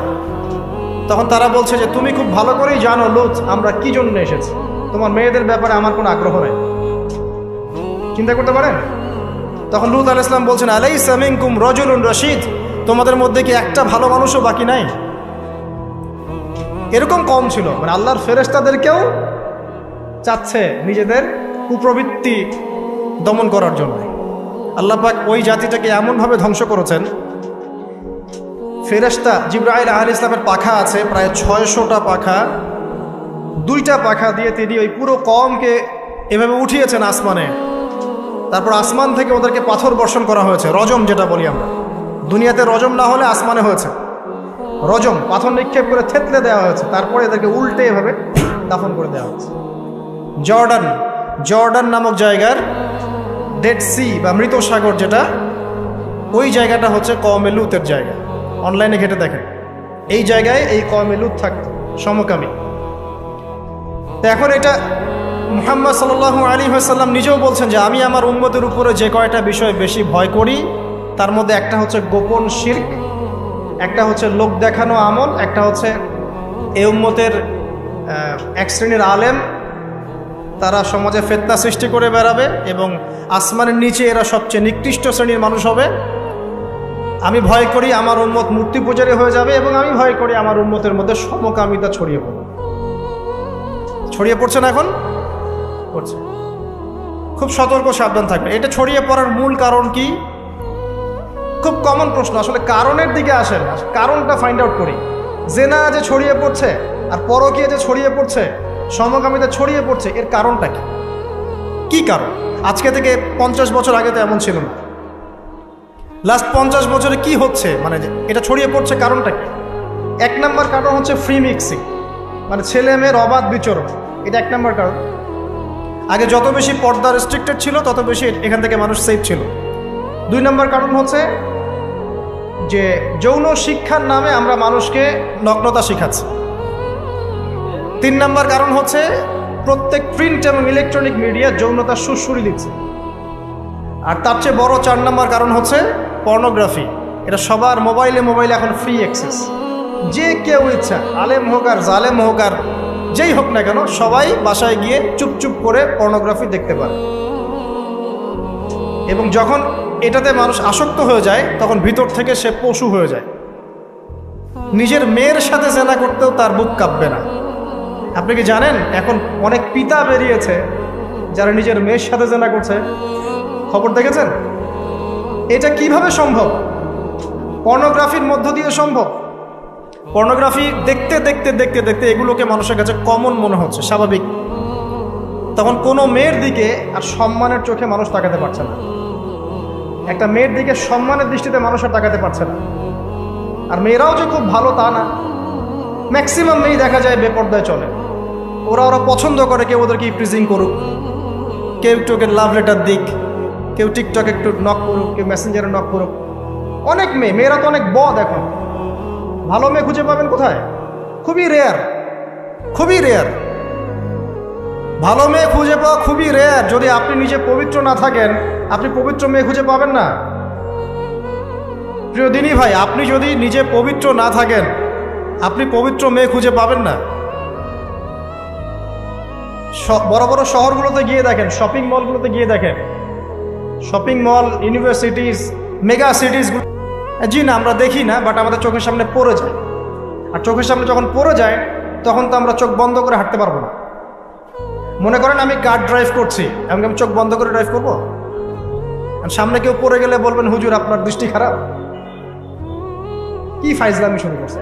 A: তখন তারা বলছে যে তুমি খুব ভালো করেই জানো লূত আমরা কি জন্য এসেছি, তোমার মেয়েদের ব্যাপারে আমার কোনো আগ্রহ নেই। চিন্তা করতে পারেন? তখন লূত আলাইহিস সালাম বলছেন আলাইসা মিনকুম রাজুলুন রশীদ, তোমাদের মধ্যে কি একটা ভালো মানুষও বাকি নাই? এরকম কম ছিল, মানে আল্লাহর ফেরেশতাদেরকেও চাচ্ছে নিজেদের কুপ্রবৃত্তি দমন করার জন্য। আল্লাহ পাক ওই জাতিটাকে এমনভাবে ধ্বংস করেছেন। ফেরেশতা জিবরাইল আলাইহিস সালামের পাখা আছে প্রায় 600টা পাখা, 2টা পাখা দিয়ে তিনি ওই পুরো কওমকে এভাবে উঠিয়েছেন আসমানে। তারপর আসমান থেকে ওদেরকে পাথর বর্ষণ করা হয়েছে, রজম যেটা বলি আমরা। দুনিয়াতে রজম না হলে আসমানে হয়েছে রজম, পাথর নিক্ষেপ করে থেতলে দেওয়া হয়েছে, তারপরে এদেরকে উল্টে এভাবে দাফন করে দেওয়া হয়েছে। জর্ডান নামক জায়গার ডেড সি বা মৃত সাগর যেটা, ওই জায়গাটা হচ্ছে কওমে লূতের জায়গা। অনলাইনে ঘেটে দেখেন, এই জায়গায় এই কওমে লূত থাকতো সমকামী। তো এখন এটা মুহাম্মদ সাল্লাল্লাহু আলাইহি ওয়াসাল্লাম নিজেও বলছেন যে আমি আমার উম্মতের উপরে যে কয়টা বিষয় বেশি ভয় করি তার মধ্যে একটা হচ্ছে গোপন শিরক, একটা হচ্ছে লোক দেখানো আমল, একটা হচ্ছে এই উম্মতের এক শ্রেণীর আলেম তারা সমাজে ফিতনা সৃষ্টি করে বেড়াবে এবং আসমানের নিচে এরা সবচেয়ে নিকৃষ্ট শ্রেণীর মানুষ হবে। আমি ভয় করি আমার উম্মত মূর্তি পূজারী হয়ে যাবে, এবং আমি ভয় করি আমার উম্মতের মধ্যে সমকামিতা ছড়িয়ে পড়ছে না, এখন পড়ছে। খুব সতর্ক সাবধান থাকবে। এটা ছড়িয়ে পড়ার মূল কারণ কি? খুব কমন প্রশ্ন, আসলে কারণের দিকে আসেন, কারণটা ফাইন্ড আউট করি। জেনা যে ছড়িয়ে পড়ছে আর পরকীয়া যে ছড়িয়ে পড়ছে, সমকামিতা ছড়িয়ে পড়ছে, এর কারণটা কি কারণ? আজকে থেকে 50 বছর আগে তো এমন ছিল না। লাস্ট 50 বছরে কি হচ্ছে, মানে এটা ছড়িয়ে পড়ছে কারণটা কি? 1 নম্বর কারণ হচ্ছে ফ্রি মিক্সিং, মানে ছেলে মেয়ের অবাধ বিচরণ, এটা 1 নম্বর কারণ। আগে যত বেশি পর্দা রেস্ট্রিক্টেড ছিল তত বেশি এখান থেকে মানুষ সেফ ছিল। 2 নম্বর কারণ হচ্ছে যে যৌন শিক্ষার নামে আমরা মানুষকে নগ্নতা শিখাচ্ছি। 3 নম্বর কারণ হচ্ছে প্রত্যেক প্রিন্ট এবং ইলেকট্রনিক মিডিয়া যৌনতার সুরসুরি দিচ্ছে। আর তার চেয়ে বড় 4 নম্বর কারণ হচ্ছে পর্নোগ্রাফি। এটা সবার মোবাইলে এখন ফ্রি অ্যাক্সেস, যে কেউ ইচ্ছা, আলেম হোক আর জালেম হোক আর যেই হোক না কেন, সবাই বাসায় গিয়ে চুপচুপ করে পর্নোগ্রাফি দেখতে পারে। এবং যখন এটাতে মানুষ আসক্ত হয়ে যায় তখন ভিতর থেকে সে পশু হয়ে যায়। নিজের মেয়ের সাথে জেনা করতেও তার বুক কাঁপবে না। আপনি কি জানেন এখন অনেক পিতা বেরিয়েছে যারা নিজের মেয়ের সাথে জেনা করছে? খবর দেখেছেন? এটা কিভাবে সম্ভব? পর্নোগ্রাফির মধ্য দিয়ে সম্ভব। পর্নোগ্রাফি দেখতে দেখতে দেখতে দেখতে এগুলোকে মানুষের কাছে কমন মনে হচ্ছে, স্বাভাবিক। তখন কোনো মেয়ের দিকে আর সম্মানের চোখে মানুষ তাকাতে পারছে না। একটা মেয়ের দিকে সম্মানের দৃষ্টিতে মানুষ আর তাকাতে পারছে না। আর মেয়েরাও যে খুব ভালো তা না, ম্যাক্সিমাম মেয়ে দেখা যায় বেপর্দায় চলে। ওরা পছন্দ করে কেউ ওদেরকে প্রিজিং করুক, কেউ একটু ওকে লাভ লেটার দিক, কেউ টিকটক একটু নক করুক, কেউ মেসেঞ্জারে নক করুক। অনেক মেয়েরা তো অনেক বদ। এখন ভালো মেয়ে খুঁজে পাবেন কোথায়? খুবই রেয়ার, খুবই রেয়ার। ভালো মেয়ে খুঁজে পাওয়া খুবই রেয়ার। যদি আপনি নিজে পবিত্র না থাকেন, আপনি পবিত্র মেয়ে খুঁজে পাবেন না। প্রিয় দিনী ভাই, আপনি যদি নিজে পবিত্র না থাকেন, আপনি পবিত্র মেয়ে খুঁজে পাবেন না। বড় বড় শহরগুলোতে গিয়ে দেখেন, শপিং মলগুলোতে গিয়ে দেখেন, শপিং মল, ইউনিভার্সিটিজ, মেগা সিটিজগুলো, জি না আমরা দেখি না, বাট আমাদের চোখের সামনে পড়ে যায়। আর চোখের সামনে যখন পড়ে যায় তখন তো আমরা চোখ বন্ধ করে হাঁটতে পারবো না। মনে করেন আমি কার ড্রাইভ করছি, এমনকি আমি চোখ বন্ধ করে ড্রাইভ করবো? সামনে কেউ পড়ে গেলে বলবেন হুজুর আপনার দৃষ্টি খারাপ। কি ফাইজলামি শুরু করছে।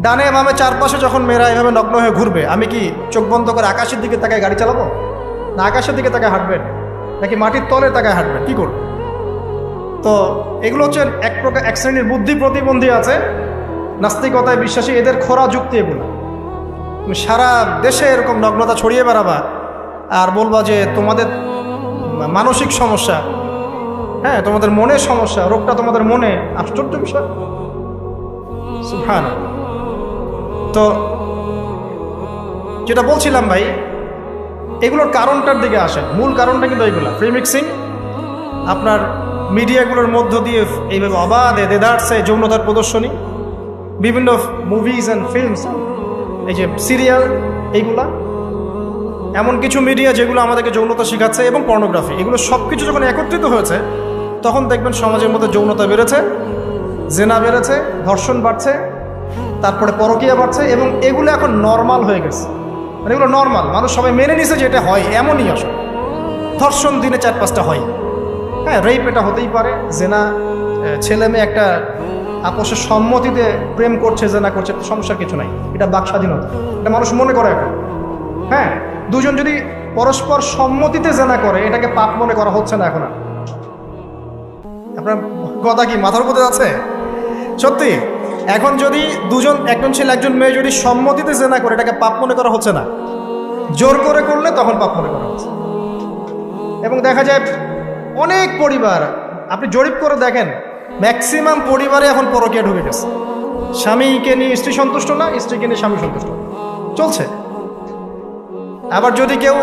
A: ডানে বামে চারপাশে যখন মেয়েরা এভাবে নগ্ন হয়ে ঘুরবে, আমি কি চোখ বন্ধ করে আকাশের দিকে তাকায় গাড়ি চালাবো? না আকাশের দিকে তাকায় হাঁটবেন, নাকি মাটির তলে তাকায় হাঁটবেন? কি করবে? তো এগুলো হচ্ছে এক প্রকার এক শ্রেণীর বুদ্ধি প্রতিবন্ধী আছে, নাস্তিকতায় বিশ্বাসী, এদের খোরা যুক্তি এগুলো। তুমি সারা দেশে এরকম নগ্নতা ছড়িয়ে বেড়াবা আর বলবা যে তোমাদের মানসিক সমস্যা, হ্যাঁ তোমাদের মনের সমস্যা, রোগটা তোমাদের মনে। আশ্চর্য বিষয়। সুবহানাল্লাহ। তো যেটা বলছিলাম ভাই, এগুলোর কারণটার দিকে আসেন। মূল কারণটা কিন্তু এইগুলো, ফ্রি মিক্সিং, আপনার মিডিয়াগুলোর মধ্য দিয়ে এইভাবে অবাধে দেদারসে যৌনতার প্রদর্শনী, বিভিন্ন মুভিজ অ্যান্ড ফিল্মস, এই যে সিরিয়াল, এইগুলা, এমন কিছু মিডিয়া যেগুলো আমাদেরকে যৌনতা শেখাচ্ছে, এবং পর্নোগ্রাফি, এগুলো সব কিছু যখন একত্রিত হয়েছে তখন দেখবেন সমাজের মধ্যে যৌনতা বেড়েছে, জেনা বেড়েছে, ধর্ষণ বাড়ছে, তারপরে পরকীয়া বাড়ছে, এবং এগুলো এখন নর্মাল হয়ে গেছে। মানে এগুলো নর্মাল, মানুষ সবাই মেনে নিছে যে এটা হয়, এমনই আসলে। ধর্ষণ দিনে 4-5টা হয়, হ্যাঁ রেপ এটা হতেই পারে, জেনা, ছেলে মেয়ে একটা আপোষের সম্মতিতে প্রেম করছে, জেনা করছে, সমস্যার কিছু নাই, এটা বাক স্বাধীনতা, এটা মানুষ মনে করে এখন। হ্যাঁ, দুজন যদি পরস্পর সম্মতিতে জেনা করে এটাকে পাপ মনে করা হচ্ছে না এখন আর। আপনার কথা কি মাথার উপরে আছে? সত্যি, এখন যদি দুজন, একজন ছেলে একজন মেয়ে যদি সম্মতিতে জেনা করে এটাকে পাপ মনে করা হচ্ছে না, জোর করে করলে তখন পাপ মনে করা হচ্ছে। এবং দেখা যায় অনেক পরিবার, আপনি জরিপ করে দেখেন, ম্যাক্সিমাম পরিবারে এখন পরকীয়া ঢুকে গেছে। স্বামীকে নিয়ে স্ত্রী সন্তুষ্ট না, স্ত্রীকে নিয়ে স্বামী সন্তুষ্ট চলছে। আবার যদি কেউ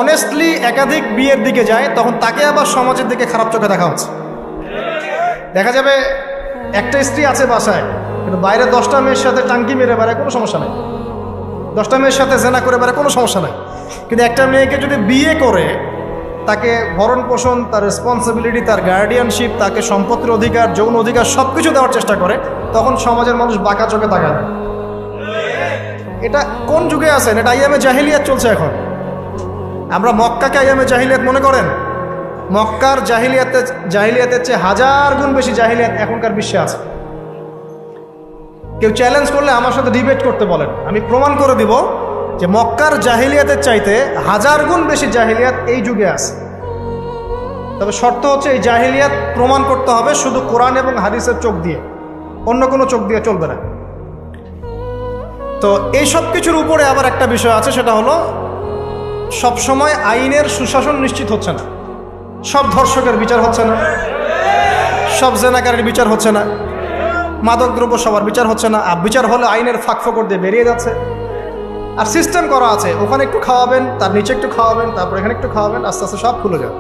A: অনেস্টলি একাধিক বিয়ের দিকে যায় তখন তাকে আবার সমাজের দিকে খারাপ চোখে দেখা হচ্ছে। দেখা যাবে একটা স্ত্রী আছে বাসায়, কিন্তু বাইরে 10টা মেয়ের সাথে টাঙ্কি মেরে বেড়ায়, কোনো সমস্যা নাই। 10টা মেয়ের সাথে জেনা করে বেড়ায়, কোনো সমস্যা নাই। কিন্তু একটা মেয়েকে যদি বিয়ে করে তাকে ভরণ পোষণ, তার রেসপন্সিবিলিটি, তার গার্ডিয়ানশিপ, তাকে সম্পত্তির অধিকার, যৌন অধিকার সব কিছু দেওয়ার চেষ্টা করে, তখন সমাজের মানুষ বাঁকা চোখে তাকায়। এটা কোন যুগে আছেন? এটা আইয়ামে জাহিলিয়াত চলছে এখন। আমরা মক্কাকে আইয়ামে জাহিলিয়াত মনে করেন? মক্কার জাহিলিয়াতের চেয়ে 1000 গুণ বেশি জাহিলিয়াত এখনকার বিশ্বে আছে। কেউ চ্যালেঞ্জ করলে আমার সাথে ডিবেট করতে বলেন, আমি প্রমাণ করে দিব যে মক্কার জাহিলিয়াতের চাইতে 1000 গুণ বেশি জাহিলিয়াত এই যুগে আছে। তবে শর্ত হচ্ছে এই জাহিলিয়াত প্রমাণ করতে হবে শুধু কোরআন এবং হাদিসের চোখ দিয়ে, অন্য কোনো চোখ দিয়ে চলবে না। তো এই সব কিছুর উপরে আবার একটা বিষয় আছে, সেটা হলো সবসময় আইনের সুশাসন নিশ্চিত হচ্ছে না। সব ধর্ষকের বিচার হচ্ছে না, সব জেনাকারীর বিচার হচ্ছে না, মাদকদ্রব্য সবার বিচার হচ্ছে না। আর বিচার হলে আইনের ফাঁকফোকর দিয়ে বেরিয়ে যাচ্ছে। আর সিস্টেম করা আছে, ওখানে একটু খাওয়াবেন, তার নিচে একটু খাওয়াবেন, তারপর এখানে একটু খাওয়াবেন, আস্তে আস্তে সব খুলে যাবে।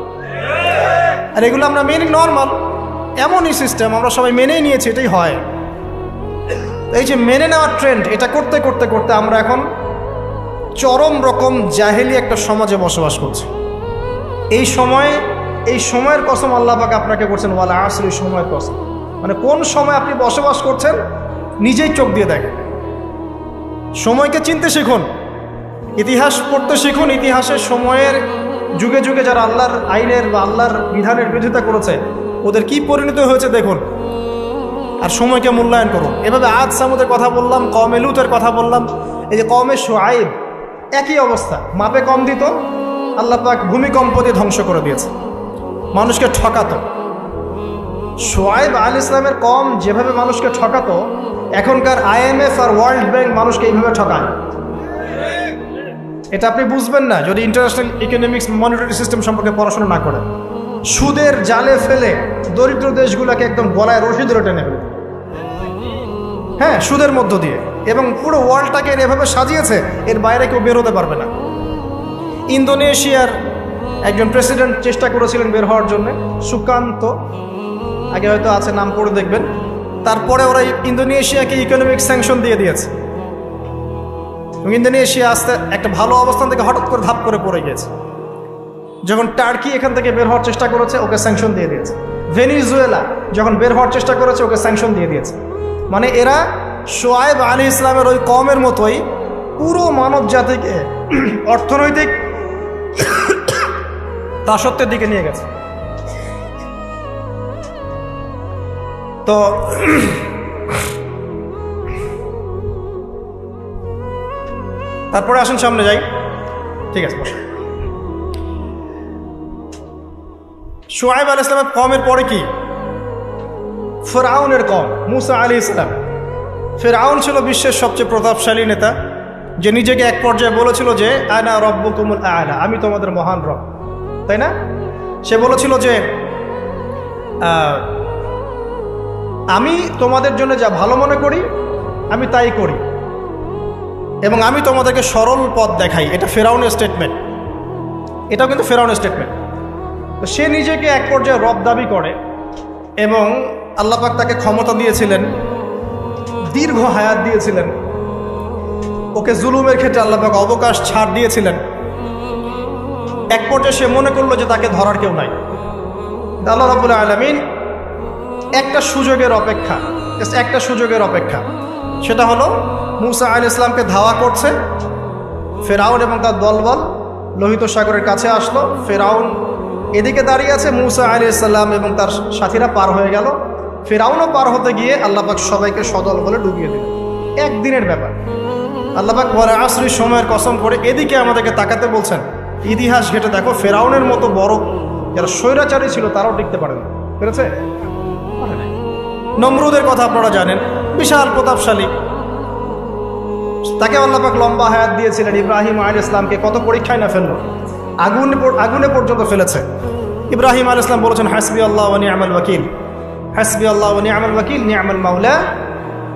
A: আর এগুলো আমরা মেনে নর্মাল, এমনই সিস্টেম আমরা সবাই মেনেই নিয়েছি, এটাই হয়। এই যে মেনে নেওয়ার ট্রেন্ড, এটা করতে করতে করতে আমরা এখন চরম রকম জাহেলি একটা সমাজে বসবাস করছি। এই সময়ের কসম আল্লাহ পাক আপনাকে করছেন, ওয়াল আসর, এই সময়ের কসম। মানে কোন সময় আপনি বসবাস করছেন নিজেই চোখ দিয়ে দেখেন। সময়কে চিনতে শিখুন, ইতিহাস পড়তে শিখুন। ইতিহাসের সময়ের যুগে যুগে যারা আল্লাহর আইনের বা আল্লাহর বিধানের বিরোধিতা করেছে ওদের কি পরিণত হয়েছে দেখুন, আর সময়কে মূল্যায়ন করুন। এভাবে আদ সামুদের কথা বললাম, কওমে লুতের কথা বললাম, এই যে কওমে শুআইব, একই অবস্থা, মাপে কম দিত, আল্লাহ পাক ভূমিকম্প দিয়ে ধ্বংস করে দিয়েছে, মানুষকে ঠকাতো। শুআইব আলাইহিস সালামের কওম যেভাবে মানুষকে ঠকাতো, এখনকার IMF আর ওয়ার্ল্ড ব্যাংক মানুষকে এইভাবে ঠকায়। এটা আপনি বুঝবেন না যদি ইন্টারন্যাশনাল ইকোনমিক্স, মনিটারি সিস্টেম সম্পর্কে পড়াশোনা না করেন। সুদের জালে ফেলে দরিদ্র দেশগুলোকে একদম গলায় রশি ধরে টেনে ফেলে, হ্যাঁ সুদের মধ্য দিয়ে, এবং পুরো ওয়ার্ল্ডটাকে এভাবে সাজিয়েছে, এর বাইরে কেউ বেরোতে পারবে না। ইন্দোনেশিয়ার একজন প্রেসিডেন্ট চেষ্টা করেছিলেন বের হওয়ার জন্য, সুকান্ত, আগে হয়তো আছে, নাম পড়ে দেখবেন। তারপরে ওরা ইন্দোনেশিয়াকে ইকোনমিক স্যাংশন দিয়ে দিয়েছে। ইন্দোনেশিয়া আসতে একটা ভালো অবস্থান থেকে হঠাৎ করে ধাপ করে পড়ে গেছে। যখন টার্কি এখান থেকে বের হওয়ার চেষ্টা করেছে, ওকে স্যাংশন দিয়ে দিয়েছে। ভেনিজুয়েলা যখন বের হওয়ার চেষ্টা করেছে, ওকে স্যাংশন দিয়ে দিয়েছে। মানে এরা শোয়েব আলাইহিস সালামের ওই কওমের মতোই পুরো মানব জাতিকে অর্থনৈতিক দাসত্বের দিকে নিয়ে গেছে। তো তারপরে আসুন সামনে যাই। ঠিক আছে, বসুন। শোয়েব আলাইহিস সালামের কওমের পরে কি? ফিরআউনের কওম, মুসা আলাইহিস সালাম। ফিরআউন ছিল বিশ্বের সবচেয়ে প্রতাপশালী নেতা, যে নিজেকে এক পর্যায়ে বলেছিল যে আনা রব্বুকুমুল আ'লা, আমি তোমাদের মহান রব, তাই না? সে বলেছিল যে আমি তোমাদের জন্য যা ভালো মনে করি আমি তাই করি, এবং আমি তোমাদেরকে সরল পথ দেখাই। এটা ফিরআউনের স্টেটমেন্ট, এটাও কিন্তু ফিরআউনের স্টেটমেন্ট। তো সে নিজেকে এক পর্যায়ে রব দাবি করে, এবং আল্লাহ পাক তাকে ক্ষমতা দিয়েছিলেন, দীর্ঘ হায়াত দিয়েছিলেন, ওকে জুলুমের ক্ষেত্রে আল্লাহ পাক অবকাশ ছাড় দিয়েছিলেন। এক পর্যায়ে সে মনে করলো যে তাকে ধরার কেউ নাই। আল্লাহ রাব্বুল আলামিন একটা সুযোগের অপেক্ষা, সেটা হলো মুসা আলাইহিস সালামকে ধাওয়া করছে ফিরআউন এবং তার দলবল লোহিত সাগরের কাছে আসলো। ফিরআউন এদিকে দাঁড়িয়ে আছে, মুসা আলাইহিস সালাম এবং তার সাথীরা পার হয়ে গেল। ফিরআউনও পার হতে গিয়ে আল্লাহ পাক সবাইকে সদল বলে ডুবিয়ে দিল। একদিনের ব্যাপার। আল্লাহ পাক ওয়াল আসরি, সময়ের কসম করে এদিকে আমাদেরকে তাকাতে বলছেন। ইতিহাস ঘেটে দেখো, ফিরআউনের মতো বড় যারা স্বৈরাচারী ছিল তারাও টিকতে পারে না, পেরেছে? নমরুদের কথা আপনারা জানেন, বিশাল প্রতাপশালী, তাকে আল্লাহ পাক লম্বা হায়াত দিয়েছিলেন। ইব্রাহিম আলাইহিস সালামকে কত পরীক্ষায় না ফেললো, আগুনে পর্যন্ত ফেলেছে। ইব্রাহিম আলাইহিস সালাম বলেছেন হাসবি আল্লাহ ওয়া নি'মাল ওয়াকিল, হাসবি আল্লাহ ওয়া নি'মাল ওয়াকিল, নি'মাল মাওলা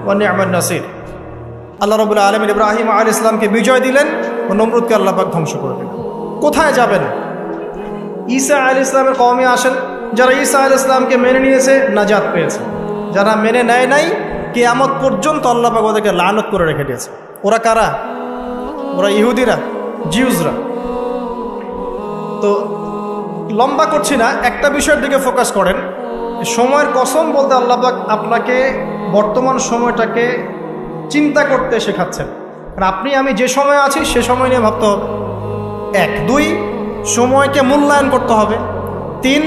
A: ওয়া নি'মান নাসির। আল্লাহ রাব্বুল আলামিন ইব্রাহিম আলাইহিস সালামকে বিজয় দিলেন ও নমরুদকে আল্লাহ পাক ধ্বংস করে দিলেন। কোথায় যাবেন? ঈসা আলাইহিস সালামের কওমে আসেন। যারা ঈসা আলাইহিস সালামকে মেনে নিয়েছে নাজাত পেয়েছে, যারা মেনে নেয় নাই কিয়ামত পর্যন্ত আল্লাহ পাক ওদেরকে লানত করে রেখে দিয়েছে। ওরা কারা? ওরা ইহুদিরা, জিউসরা। তো লম্বা করছি না, একটা বিষয়ের দিকে ফোকাস করেন। সময়ের কসম বলতে আল্লাহ পাক আপনাকে বর্তমান সময়টাকে চিন্তা করতে শেখাচ্ছেন। কারণ আপনি আমি যে সময় আছি সে সময় নিয়ে ভাবতে হবে। 1, 2 সময়কে মূল্যায়ন করতে হবে। 3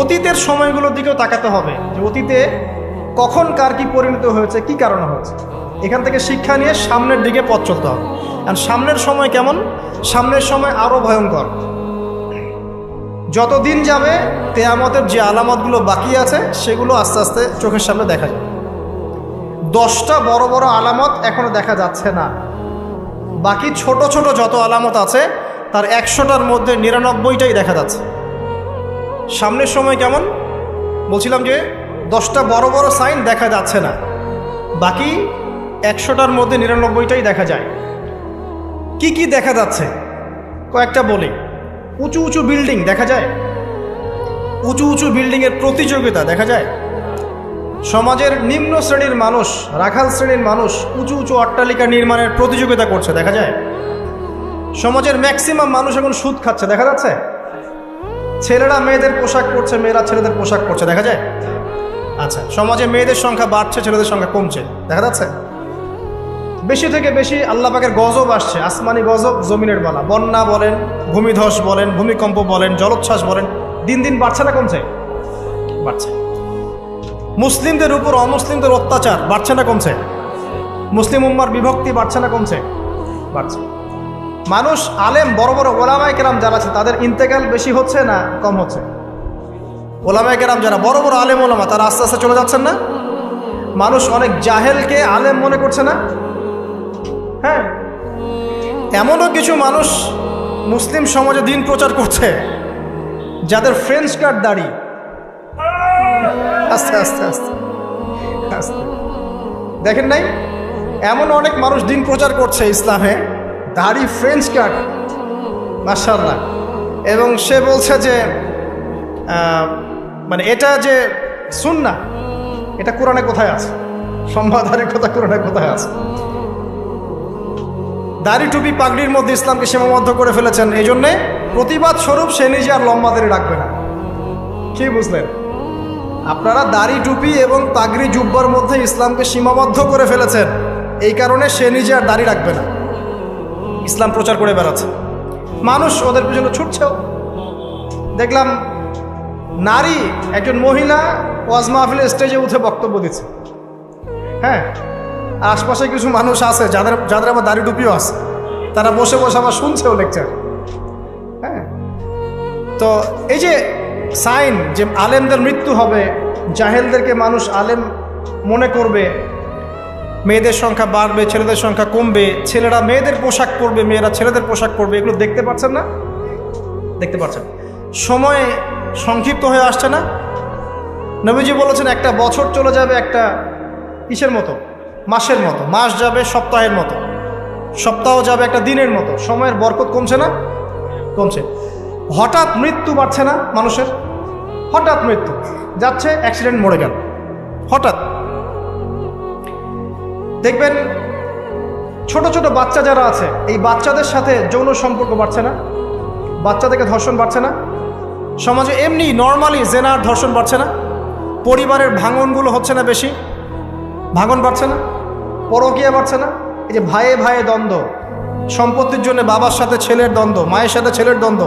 A: অতীতের সময়গুলোর দিকেও তাকাতে হবে, যে অতীতে কখন কার কি পরিণত হয়েছে, কি কারণে হয়েছে। এখান থেকে শিক্ষা নিয়ে সামনের দিকে পথ চলতে হবে। আর সামনের সময় কেমন? সামনের সময় আরও ভয়ঙ্কর। যত দিন যাবে কিয়ামতের যে আলামতগুলো বাকি আছে সেগুলো আস্তে আস্তে চোখের সামনে দেখা যাবে। 10টা বড় বড় আলামত এখনো দেখা যাচ্ছে না, বাকি ছোট ছোট যত আলামত আছে তার 100টার মধ্যে 99টাই দেখা যাচ্ছে। সামনের সময় কেমন বলছিলাম, যে 10টা বড় বড় সাইন দেখা যাচ্ছে না, বাকি 100টার মধ্যে 99টাই দেখা যায়। কি কি দেখা যাচ্ছে কয়েকটা বলি। উঁচু উঁচু বিল্ডিং দেখা যায়, উঁচু উঁচু বিল্ডিংয়ের প্রতিযোগিতা দেখা যায়। সমাজের নিম্ন শ্রেণীর মানুষ, রাখাল শ্রেণীর মানুষ উঁচু উঁচু অট্টালিকা নির্মাণের প্রতিযোগিতা করছে দেখা যায়। সমাজের ম্যাক্সিমাম মানুষ এখন সুদ খাচ্ছে দেখা যাচ্ছে। ছেলেরা মেয়েদের পোশাক পরছে, মেয়েরা ছেলেদের পোশাক পরছে দেখা যায়। আচ্ছা, সমাজে মেয়েদের সংখ্যা বাড়ছে, ছেলেদের সংখ্যা কমছে দেখা যাচ্ছে। বেশি থেকে বেশি আল্লাহ পাকের গজব আসছে, আসমানি গজব, জমিনের বালা, বন্যা বলেন, ভূমিধস বলেন, ভূমিকম্প বলেন, জলোচ্ছ্বাস বলেন, দিন দিন বাড়ছে না কমছে? বাড়ছে। মুসলিমদের উপর অমুসলিমদের অত্যাচার বাড়ছে না কমছে? মুসলিম উম্মার বিভক্তি বাড়ছে না কমছে? বাড়ছে। মানুষ আলেম, বড় বড় ওলামায়ে কেরাম যারা আছে তাদের ইন্তেকাল বেশি হচ্ছে না কম হচ্ছে? ওলামায়ে কেরাম যারা বড় বড় আলেম ওলামা তারা আস্তে আস্তে চলে যাচ্ছেন না? মানুষ অনেক জাহেলকে আলেম মনে করছে না? হ্যাঁ, এমনও কিছু মানুষ মুসলিম সমাজে দিন প্রচার করছে যাদের ফ্রেঞ্চ কাট দাড়ি। আস্তে আস্তে আস্তে আস্তে দেখেন নাই, এমন অনেক মানুষ দিন প্রচার করছে ইসলামে, দাড়ি ফ্রেঞ্চ কাট, মাশাআল্লাহ। এবং সে বলছে যে মানে এটা যে সুন্নাহ, এটা কোরআনে কোথায় আছে? সম্মাধারের কথা কোরআনে কোথায় আছে? দাড়ি টুপি পাগড়ির মধ্যে ইসলামকে সীমাবদ্ধ করে ফেলেছেন, এই জন্যে প্রতিবাদ স্বরূপ সে নিজে আর লম্বা দাড়ি রাখবে না। কি বুঝলেন? আপনারা দাড়ি টুপি এবং পাগড়ি জুব্বার মধ্যে ইসলামকে সীমাবদ্ধ করে ফেলেছেন, এই কারণে সে নিজে আর দাড়ি রাখবে না, ইসলাম প্রচার করে বেড়াচ্ছে, মানুষ ওদের পিছনে ছুটছেও। দেখলাম নারী একজন মহিলা ওয়াজ মাহফিলের স্টেজে উঠে বক্তব্য দিচ্ছে। হ্যাঁ, আশপাশে কিছু মানুষ আছে যাদের আবার দাড়ি টুপিও আছে, তারা বসে বসে আবার শুনছেও লেকচার। হ্যাঁ, তো এই যে সাইন যে আলেমদের মৃত্যু হবে, জাহেলদেরকে মানুষ আলেম মনে করবে, মেয়েদের সংখ্যা বাড়বে, ছেলেদের সংখ্যা কমবে, ছেলেরা মেয়েদের পোশাক পরবে, মেয়েরা ছেলেদের পোশাক পরবে, এগুলো দেখতে পাচ্ছেন না? দেখতে পাচ্ছেন। সময় সংক্ষিপ্ত হয়ে আসছে না? নবীজি বলেছেন একটা বছর চলে যাবে একটা কিসের মতো? মাসের মতো। মাস যাবে সপ্তাহের মতো, সপ্তাহ যাবে একটা দিনের মতো। সময়ের বরকত কমছে না? কমছে। হঠাৎ মৃত্যু বাড়ছে না মানুষের? হঠাৎ মৃত্যু যাচ্ছে, অ্যাক্সিডেন্ট, মরে গেল হঠাৎ। দেখবেন ছোট ছোট বাচ্চা যারা আছে, এই বাচ্চাদের সাথে যৌন সম্পর্ক বাড়ছে না? বাচ্চাদেরকে ধর্ষণ বাড়ছে না? সমাজে এমনি নর্মালি জেনার ধর্ষণ বাড়ছে না? পরিবারের ভাঙনগুলো হচ্ছে না বেশি? ভাঙন বাড়ছে না? পরকীয়া বাড়ছে না? এই যে ভাইয়ে ভাইয়ে দ্বন্দ্ব, সম্পত্তির জন্য বাবার সাথে ছেলের দ্বন্দ্ব, মায়ের সাথে ছেলের দ্বন্দ্ব,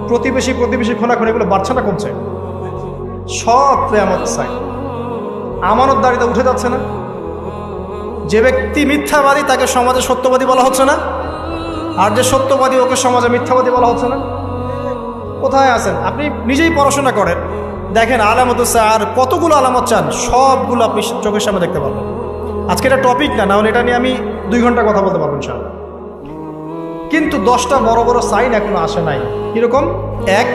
A: প্রতিবেশী খোনাখুনি, এগুলো বাড়ছে না কমছে? সব কিয়ামত সাইন। আমানতদারিতা উঠে যাচ্ছে না? যে ব্যক্তি মিথ্যাবাদী তাকে সমাজে সত্যবাদী বলা হচ্ছে না, আর যে সত্যবাদী ওকে সমাজে মিথ্যাবাদী বলা হচ্ছে না। কোথায় আছেন? আপনি নিজেই পড়াশোনা করেন, দেখেন আলামত আর কতগুলো আলামত চান, সবগুলো আপনি চোখের সামনে দেখতে পারবেন। আজকে এটা টপিক না, হলে এটা নিয়ে আমি 2 ঘন্টা কথা বলতে পারবো ইনশাআল্লাহ। কিন্তু 10টা বড় বড় সাইন এখনো আসে নাই। কিরকম? 1,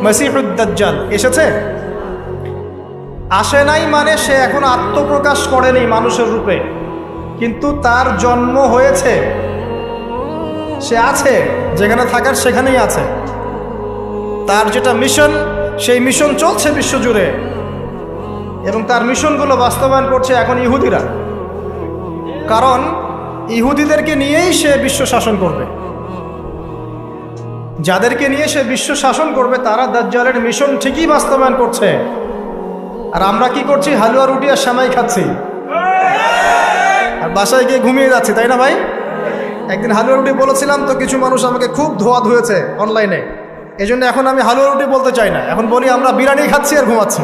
A: মসিহুদ দাজ্জাল এসেছে? আসে নাই মানে সে এখন আত্মপ্রকাশ করেনি মানুষের রূপে, কিন্তু তার জন্ম হয়েছে, সে আছে, যেখানে থাকার সেখানেই আছে। তার যেটা মিশন, সেই মিশন চলছে বিশ্বজুড়ে, এবং তার মিশনগুলো বাস্তবায়ন করছে এখন ইহুদিরা। কারণ ইহুদিদেরকে নিয়েই সে বিশ্ব শাসন করবে। যাদেরকে নিয়ে সে বিশ্ব শাসন করবে তারা দাজ্জালের মিশন ঠিকই বাস্তবায়ন করছে। আর আমরা কি করছি? হালুয়া রুটি আর সেমাই খাচ্ছি, আর বাসায় গিয়ে ঘুমিয়ে যাচ্ছি, তাই না ভাই? একদিন হালুয়া রুটি বলেছিলাম তো কিছু মানুষ আমাকে খুব ধোয়া ধুয়েছে অনলাইনে, এই জন্য এখন আমি হালুয়া রুটি বলতে চাই না, এখন বলি আমরা বিরিয়ানি খাচ্ছি আর ঘুমাচ্ছি।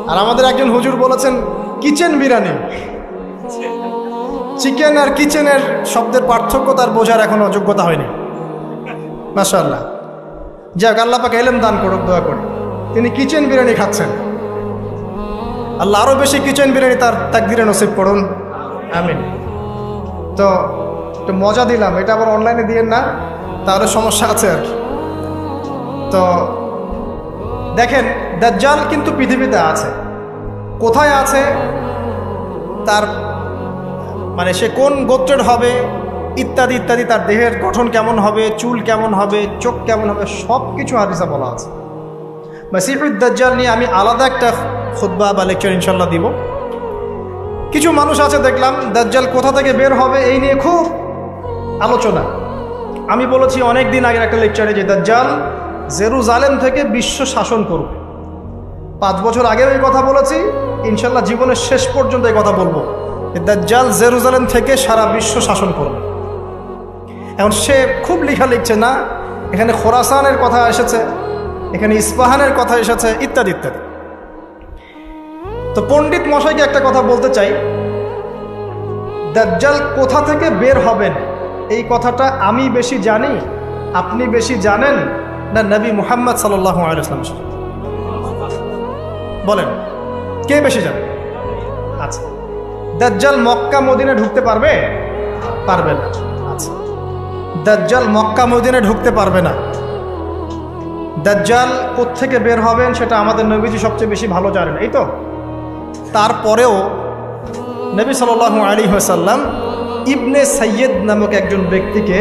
A: আর আমাদের একজন হুজুর বলেছেন কিচেন বিরিয়ানি। চিকেন আর কিচেনের শব্দের পার্থক্য তার বোঝার এখনো যোগ্যতা হয়নি। মাশাআল্লাহ, যাক, আল্লাহ পাক এলেম দান করুক, দোয়া করি। তিনি কিচেন বিরিয়ানি খাচ্ছেন, আল্লাহ আরো বেশি কিচেন বিরিয়ানি তার তাকদিরে নসিব করুন, আমিন। তো একটু মজা দিলাম, এটা আবার অনলাইনে দিয়েন না, তাহলে সমস্যা আছে আর কি। তো দেখেন দাজ্জাল কিন্তু পৃথিবীতে আছে। কোথায় আছে, তার মানে সে কোন গোত্রের হবে ইত্যাদি ইত্যাদি, তার দেহের গঠন কেমন হবে, চুল কেমন হবে, চোখ কেমন হবে, সব কিছু হাদিসে বলা আছে। মসিহুদ দাজ্জাল নিয়ে আমি আলাদা একটা খুতবা বা লেকচার ইনশাল্লাহ দিব। কিছু মানুষ আছে দেখলাম দাজ্জাল কোথা থেকে বের হবে এই নিয়ে খুব আলোচনা। আমি বলেছি অনেক দিন আগের একটা লেকচারে যে দাজ্জাল জেরুজালেম থেকে বিশ্ব শাসন করবে। 5 বছর আগেও এই কথা বলেছি, ইনশাল্লাহ জীবনের শেষ পর্যন্ত এই কথা বলবো। দাজ্জাল জেরুজালেম থেকে সারা বিশ্ব শাসন করবে। এখন সে খুব লেখা লিখছে না, এখানে খোরাসানের কথা এসেছে, এখানে ইস্পাহানের কথা এসেছে, ইত্যাদি ইত্যাদি। তো পণ্ডিত মশাইকে একটা কথা বলতে চাই, দাজ্জাল কোথা থেকে বের হবেন এই কথাটা আমি বেশি জানি, আপনি বেশি জানেন, না নবী মুহাম্মদ সাল্লাল্লাহু আলাইহি ওয়াসাল্লাম? বলেন কে বেশি জানে? আচ্ছা, দাজ্জাল মক্কা মদিনা ঢুকতে পারবে? পারবে না। আচ্ছা, দাজ্জাল মক্কা মদিনা ঢুকতে পারবে না। দাজ্জাল কোত্থেকে বের হবেন সেটা আমাদের নবীজি সবচেয়ে বেশি ভালো জানেন, এই তো। তারপরেও নবী সাল্লাল্লাহু আলাইহি ওয়াসাল্লাম ইবনে সাইয়্যিদ নামক একজন ব্যক্তিকে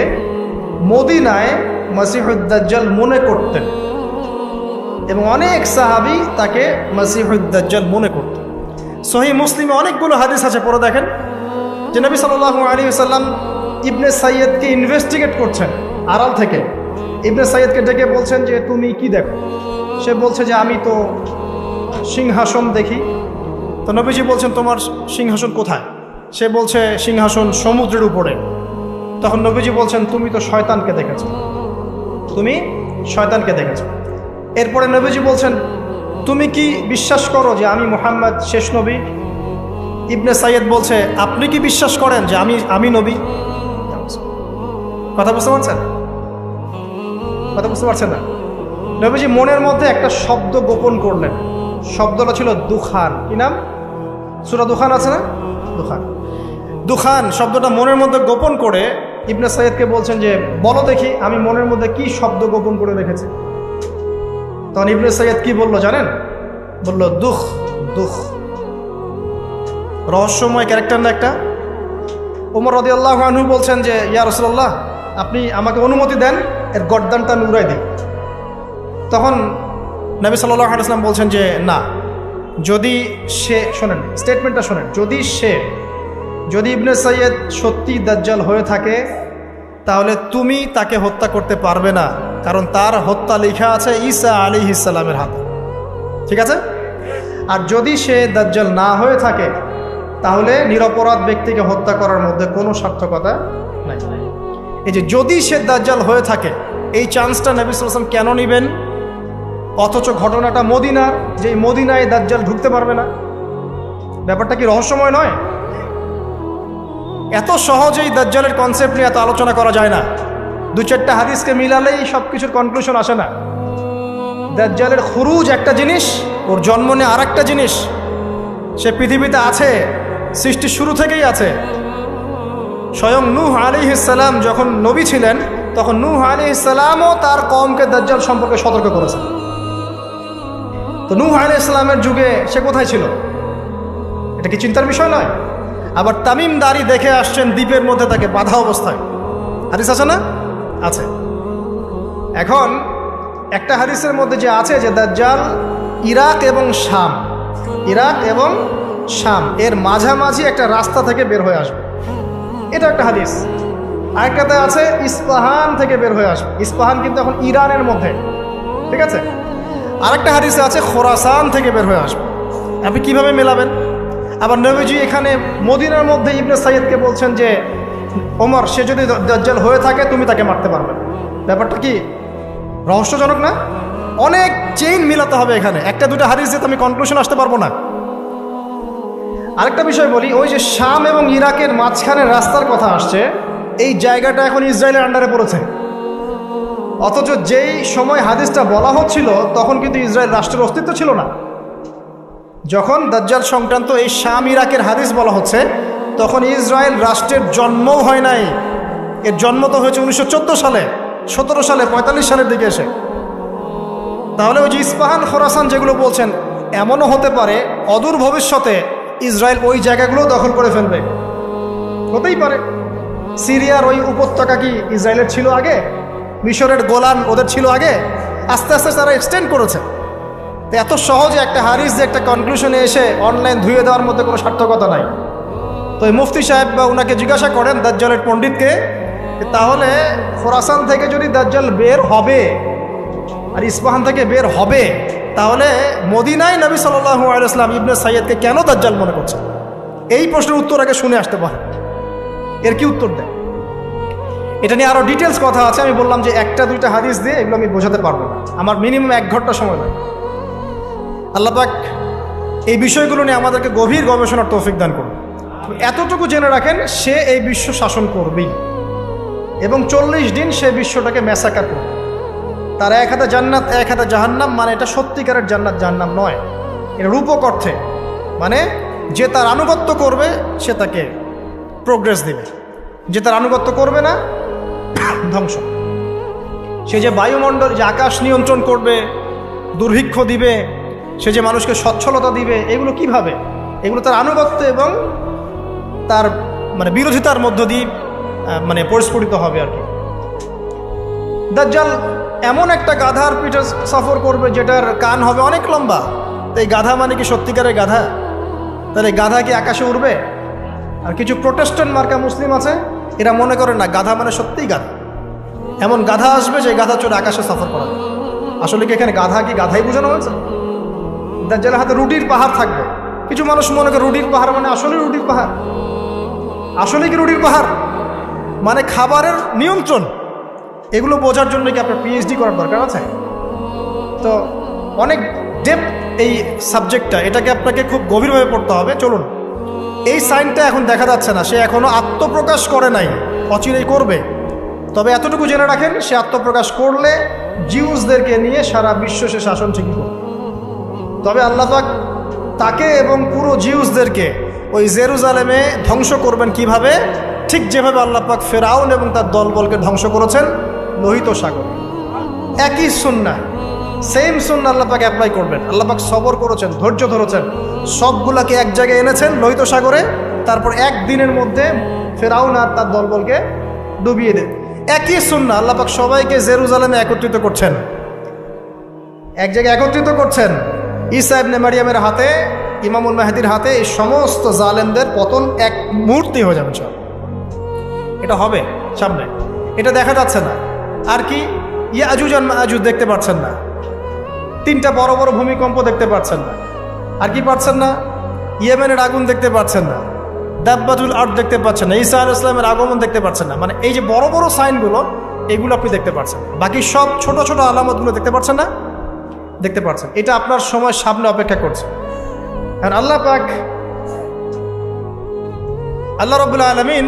A: মদিনায় মসিহুদ দাজ্জাল মনে করতেন, এবং অনেক সাহাবী তাকে মসিহুদ দাজ্জাল মনে করতেন। সহিহ মুসলিমে অনেকগুলো হাদিস আছে, পড়ে দেখেন। যে নবী সাল্লাল্লাহু আলাইহি ওয়াসাল্লাম ইবনে সাইয়্যিদকে ইনভেস্টিগেট করছেন আড়াল থেকে। ইবনে সাইয়্যিদকে ডেকে বলছেন যে তুমি কি দেখো? সে বলছে যে আমি তো সিংহাসন দেখি। তো নবীজি বলছেন তোমার সিংহাসন কোথায়? সে বলছে সিংহাসন সমুদ্রের উপরে। তখন নবীজি বলছেন তুমি তো শয়তানকে দেখেছো, তুমি শয়তানকে দেখেছো। এরপরে নবীজি বলছেন তুমি কি বিশ্বাস করো যে আমি মুহাম্মদ শেষ নবী? ইবনে সাইয়্যিদ বলছে আপনি কি বিশ্বাস করেন যে আমি নবী? কথা বুঝতে পারছেন? কথা বুঝতে পারছেন না? নবীজি মনের মধ্যে একটা শব্দ গোপন করলেন। শব্দটা ছিল দুখান। কি নাম? সূরা দুখান আছে না? দুখান। দুখান শব্দটা মনের মধ্যে গোপন করে ইবনে সাইয়্যিদকে বলছেন যে বলো দেখি আমি মনের মধ্যে কি শব্দ গোপন করে রেখেছি। তখন ইবনে সাইয়্যিদ কি বললো জানেন? বলল দুখ। দুখ রহস্যময় ক্যারেক্টার না একটা? ওমর রাদিয়াল্লাহু আনহু বলছেন যে ইয়া রাসূলুল্লাহ আপনি আমাকে অনুমতি দেন এর গর্দানটা আমি উড়াই দিই। তখন নবী সাল্লাল্লাহু আলাইহি ওয়াসাল্লাম বলছেন যে না, যদি সে, শোনেন স্টেটমেন্টটা শোনেন, যদি ইবনে সাইয়্যিদ সত্যি দাজ্জাল হয়ে থাকে তাহলে তুমি তাকে হত্যা করতে পারবে না, কারণ তার হত্যা লেখা আছে ঈসা আলাইহিস সালামের হাতে। ঠিক আছে? আর যদি সে দাজ্জাল না হয়ে থাকে তাহলে নিরপরাধ ব্যক্তিকে হত্যা করার মধ্যে কোনো সার্থকতা নাই। এই যে যদি সে দাজ্জাল হয়ে থাকে, এই চান্সটা নবী সাল্লাল্লাহু আলাইহি ওয়াসাল্লাম কেন নেবেন? অথচ ঘটনাটা মদিনার, যে মদিনায় দাজ্জাল ঢুকতে পারবে না। ব্যাপারটা কি রহস্যময় নয়? এত সহজেই দাজ্জালের কনসেপ্ট নিয়ে এত আলোচনা করা যায় না। দু চারটা হাদিসকে মিলালেই সব কিছুর কনক্লুশন আসে না। দাজ্জালের খুরুজ একটা জিনিস, ওর জন্ম নিয়ে আর একটা জিনিস। সে পৃথিবীতে আছে, সৃষ্টির শুরু থেকেই আছে। স্বয়ং নূহ আলাইহিস সালাম যখন নবী ছিলেন তখন নূহ আলাইহিস সালামও তার কওমকে দাজ্জাল সম্পর্কে সতর্ক করেছেন। তো নূহ আলাইহিস সালামের যুগে সে কোথায় ছিল? এটা কি চিন্তার বিষয় নয়? আবার তামিম দাড়ি দেখে আসছেন দ্বীপের মধ্যে তাকে বাধা অবস্থায়। হাদিস আছে না? আছে। এখন একটা হাদিসের মধ্যে যে আছে যে দাজ্জাল ইরাক এবং শাম এর মাঝামাঝি একটা রাস্তা থেকে বের হয়ে আসবে, এটা একটা হাদিস। আরেকটাতে আছে ইস্পাহান থেকে বের হয়ে আসবে। ইস্পাহান কিন্তু এখন ইরানের মধ্যে, ঠিক আছে? আরেকটা হাদিসে আছে খোরাসান থেকে বের হয়ে আসবে। আপনি কিভাবে মেলাবেন? আবার নবীজি এখানে মদিনার মধ্যে ইবনে সাইয়্যিদকে বলছেন যে ওমর সে যদি দাজ্জাল হয়ে থাকে তুমি তাকে মারতে পারবে। ব্যাপারটা কি রহস্যজনক না? অনেক চেইন মিলাতে হবে এখানে। একটা দুটো হাদিস দিয়ে আমি কনক্লুশন আসতে পারবো না। আরেকটা বিষয় বলি, ওই যে শাম এবং ইরাকের মাঝখানে রাস্তার কথা আসছে, এই জায়গাটা এখন ইসরায়েলের আন্ডারে পড়েছে। অথচ যেই সময় হাদিসটা বলা হচ্ছিল তখন কিন্তু ইসরায়েল রাষ্ট্রের অস্তিত্ব ছিল না। যখন দাজ্জাল সংক্রান্ত এই শাম ইরাকের হাদিস বলা হচ্ছে তখন ইসরায়েল রাষ্ট্রের জন্মও হয় নাই। এর জন্ম তো হয়েছে 1914 সালে, 17 সালে, 45 সালের দিকে এসে। তাহলে ওই যে ইস্পাহান খোরাসান যেগুলো বলছেন, এমনও হতে পারে অদূর ভবিষ্যতে ইসরায়েল ওই জায়গাগুলো দখল করে ফেলবে। হতেই পারে। সিরিয়ার ওই উপত্যকা কি ইসরায়েলের ছিল আগে? মিশরের গোলান ওদের ছিল আগে? আস্তে আস্তে তারা এক্সটেন্ড করেছে। তো এত সহজে একটা হাদিস যে একটা কনক্লুশনে এসে অনলাইন ধুয়ে দেওয়ার মধ্যে কোনো সার্থকতা নাই। তো এই মুফতি সাহেব বা ওনাকে জিজ্ঞাসা করেন দাজ্জালের পণ্ডিতকে, তাহলে খোরাসান থেকে যদি দাজ্জাল বের হবে আর ইস্পাহান থেকে বের হবে, তাহলে মদিনায় নবী সাল্লাল্লাহু আলাইহি ওয়াসাল্লাম ইবনে সাইয়্যিদকে কেন দাজ্জাল মনে করছেন? এই প্রশ্নের উত্তর আগে শুনে আসতে পারে। এর কি উত্তর দেয়? এটা নিয়ে আরও ডিটেলস কথা আছে। আমি বললাম যে একটা দুইটা হাদিস দিয়ে এগুলো আমি বোঝাতে পারবো না, আমার মিনিমাম 1 ঘন্টা সময় লাগে। আল্লাহ পাক এই বিষয়গুলো নিয়ে আমাদেরকে গভীর গবেষণার তৌফিক দান করুন। এতটুকু জেনে রাখেন, সে এই বিশ্ব শাসন করবেই এবং 40 দিন সে বিশ্বটাকে ম্যাসাকার করবে। তার 1 হাতে জান্নাত 1 হাতে জাহান্নাম, মানে এটা সত্যিকারের জান্নাত জাহান্নাম নয়, এটা রূপক অর্থে। মানে যে তার আনুগত্য করবে সে তাকে প্রোগ্রেস দেবে, যে তার আনুগত্য করবে না ধ্বংস। সে যে বায়ুমণ্ডল, যে আকাশ নিয়ন্ত্রণ করবে, দুর্ভিক্ষ দিবে, সে যে মানুষকে সচ্ছলতা দিবে, এগুলো কিভাবে? এগুলো তার আনুগত্য এবং তার মানে বিরোধিতার মধ্য দিয়ে মানে পরিস্ফুটিত হবে আর কি। দাজ্জাল এমন একটা গাধার পিঠে সফর করবে যেটার কান হবে অনেক লম্বা। তো এই গাধা মানে কি সত্যিকারের গাধা? তাহলে গাধা কি আকাশে উড়বে? আর কিছু প্রোটেস্ট্যান্ট মার্কা মুসলিম আছে, এরা মনে করে না গাধা মানে সত্যিই গাধা। এমন গাধা আসবে যে গাধা চড়ে আকাশে সফর করা। আসলে কি এখানে গাধা কি গাধাই বোঝানো হয়েছে? দাজ্জালের হাতে রুটির পাহাড় থাকবে। কিছু মানুষ মনে করে রুটির পাহাড় মানে আসলে রুটির পাহাড়। আসলে কি রুটির পাহাড় মানে খাবারের নিয়ন্ত্রণ? এগুলো বোঝার জন্য কি আপনার পিএইচডি করার দরকার আছে? তো অনেক ডেপথ এই সাবজেক্টটা, এটাকে আপনাকে খুব গভীরভাবে পড়তে হবে। চলুন, এই সাইনটা এখন দেখা যাচ্ছে না, সে এখনো আত্মপ্রকাশ করে নাই, অচিরেই করবে। তবে এতটুকু জেনে রাখেন, সে আত্মপ্রকাশ করলে জিউসদেরকে নিয়ে সারা বিশ্ব সে শাসন ঠিকই করবে। তবে আল্লাহ পাক তাকে এবং পুরো জিউসদেরকে ওই জেরুজালেমে ধ্বংস করবেন কিভাবে? ঠিক যেভাবে আল্লাহ পাক ফেরাউন এবং তার দলবলকে ধ্বংস করেছেন লোহিত সাগর। একই সুন্নাহ, সেম সুন্নাহ আল্লাহ পাক অ্যাপ্লাই করবেন। আল্লাহ পাক সবর করেছেন, ধৈর্য ধরেছেন, সবগুলাকে এক জায়গায় এনেছেন লোহিত সাগরে। তারপর একদিনের মধ্যে ফেরাউন আর তার দলবলকে ডুবিয়ে দেন। একই সুন্নাহ আল্লাহ পাক সবাইকে জেরুজালেমে একত্রিত করছেন, এক জায়গায় একত্রিত করছেন। ঈসা ইবনে মারিয়ামের হাতে, ইমামুল মাহদির হাতে এই সমস্ত জালেমদের পতন এক মুহূর্তে হয়ে যাবে। সব এটা হবে সামনে, এটা দেখা যাচ্ছে না। আর কি ইয়াজুজ আর মাজুজ দেখতে পাচ্ছেন না, 3টা বড় বড় ভূমিকম্প দেখতে পাচ্ছেন না। আর কি পাচ্ছেন না? ইয়েমেনের আগুন দেখতে পাচ্ছেন না, দাব্বাতুল আর্থ দেখতে পাচ্ছেন না, ঈসা আলাইহিস সালামের আগমন দেখতে পাচ্ছেন না। মানে এই যে বড় বড় সাইনগুলো, এগুলো আপনি দেখতে পাচ্ছেন, বাকি সব ছোট ছোট আলামতগুলো দেখতে পাচ্ছেন না? দেখতে পাচ্ছেন। এটা আপনার সময় সামনে অপেক্ষা করছে। আর আল্লাহ পাক, আল্লাহ রাব্বুল আলামিন,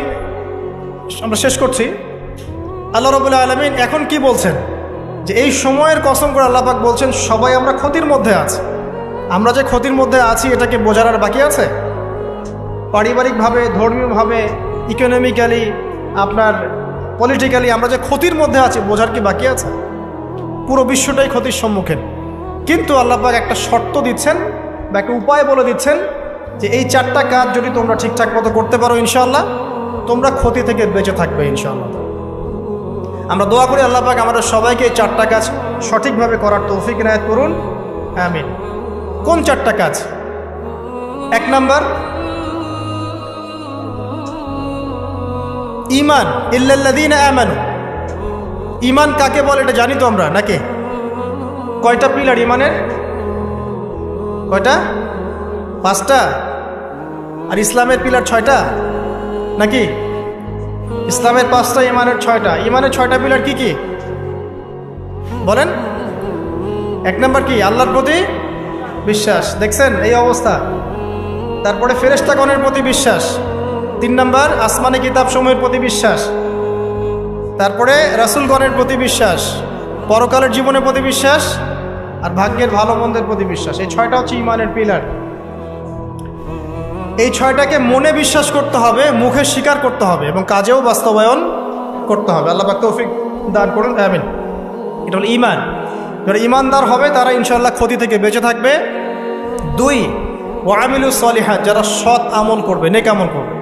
A: আমরা শেষ করছি। আল্লাহ রাব্বুল আলামিন এখন কি বলছেন? যে এই সময়ের কসম করে আল্লাহ পাক বলছেন সবাই আমরা ক্ষতির মধ্যে আছি। আমরা যে ক্ষতির মধ্যে আছি এটাকে বোঝার আর বাকি আছে? পারিবারিকভাবে, ধর্মীয়ভাবে, ইকোনমিক্যালি, আপনার পলিটিক্যালি আমরা যে ক্ষতির মধ্যে আছি বোঝার কি বাকি আছে? পুরো বিশ্বটাই ক্ষতির সম্মুখীন। কিন্তু আল্লাহ পাক একটা শর্ত দিচ্ছেন বা একটা উপায় বলে দিচ্ছেন যে এই 4টা কাজ যদি তোমরা ঠিকঠাক মতো করতে পারো, ইনশাআল্লাহ তোমরা ক্ষতি থেকে বেঁচে থাকবে ইনশাআল্লাহ। আমরা দোয়া করি আল্লাহ পাক আমাদের সবাইকে এই 4টা কাজ সঠিকভাবে করার তৌফিক ইনায়েত করুন, আমিন। কোন 4টা কাজ? 1 নাম্বার, ঈমান, ইল্লাল্লাযীনা আমানু। ঈমান কাকে বলে এটা জানি তো আমরা, নাকি? কয়টা পিলার ঈমানের? কয়টা? 5টা। আর ইসলামের পিলার 6টা, নাকি? ইসলামের 5টা, ঈমানের 6টা। ঈমানের 6টা পিলার কি কি বলেন? 1 নাম্বার কি? আল্লাহর প্রতি বিশ্বাস। দেখছেন এই অবস্থা। তারপরে ফেরেশতাগণের প্রতি বিশ্বাস। 3 নাম্বার আসমানি কিতাবসমূহের প্রতি বিশ্বাস। তারপরে রাসূলগণের প্রতি বিশ্বাস, পরকালের জীবনের প্রতি বিশ্বাস, আর ভাগ্যের ভালো মন্দের প্রতি বিশ্বাস। এই 6টা হচ্ছে ঈমানের পিলার। এই 6টাকে মনে বিশ্বাস করতে হবে, মুখে স্বীকার করতে হবে এবং কাজেও বাস্তবায়ন করতে হবে। আল্লাহ পাক তৌফিক দান করুন, আমিন। এটা হলো ঈমান। যারা ঈমানদার হবে তারা ইনশাআল্লাহ ক্ষতি থেকে বেঁচে থাকবে। 2, ওয়া আমিলুস সলিহাত, যারা সৎ আমল করবে, নেক আমল করবে।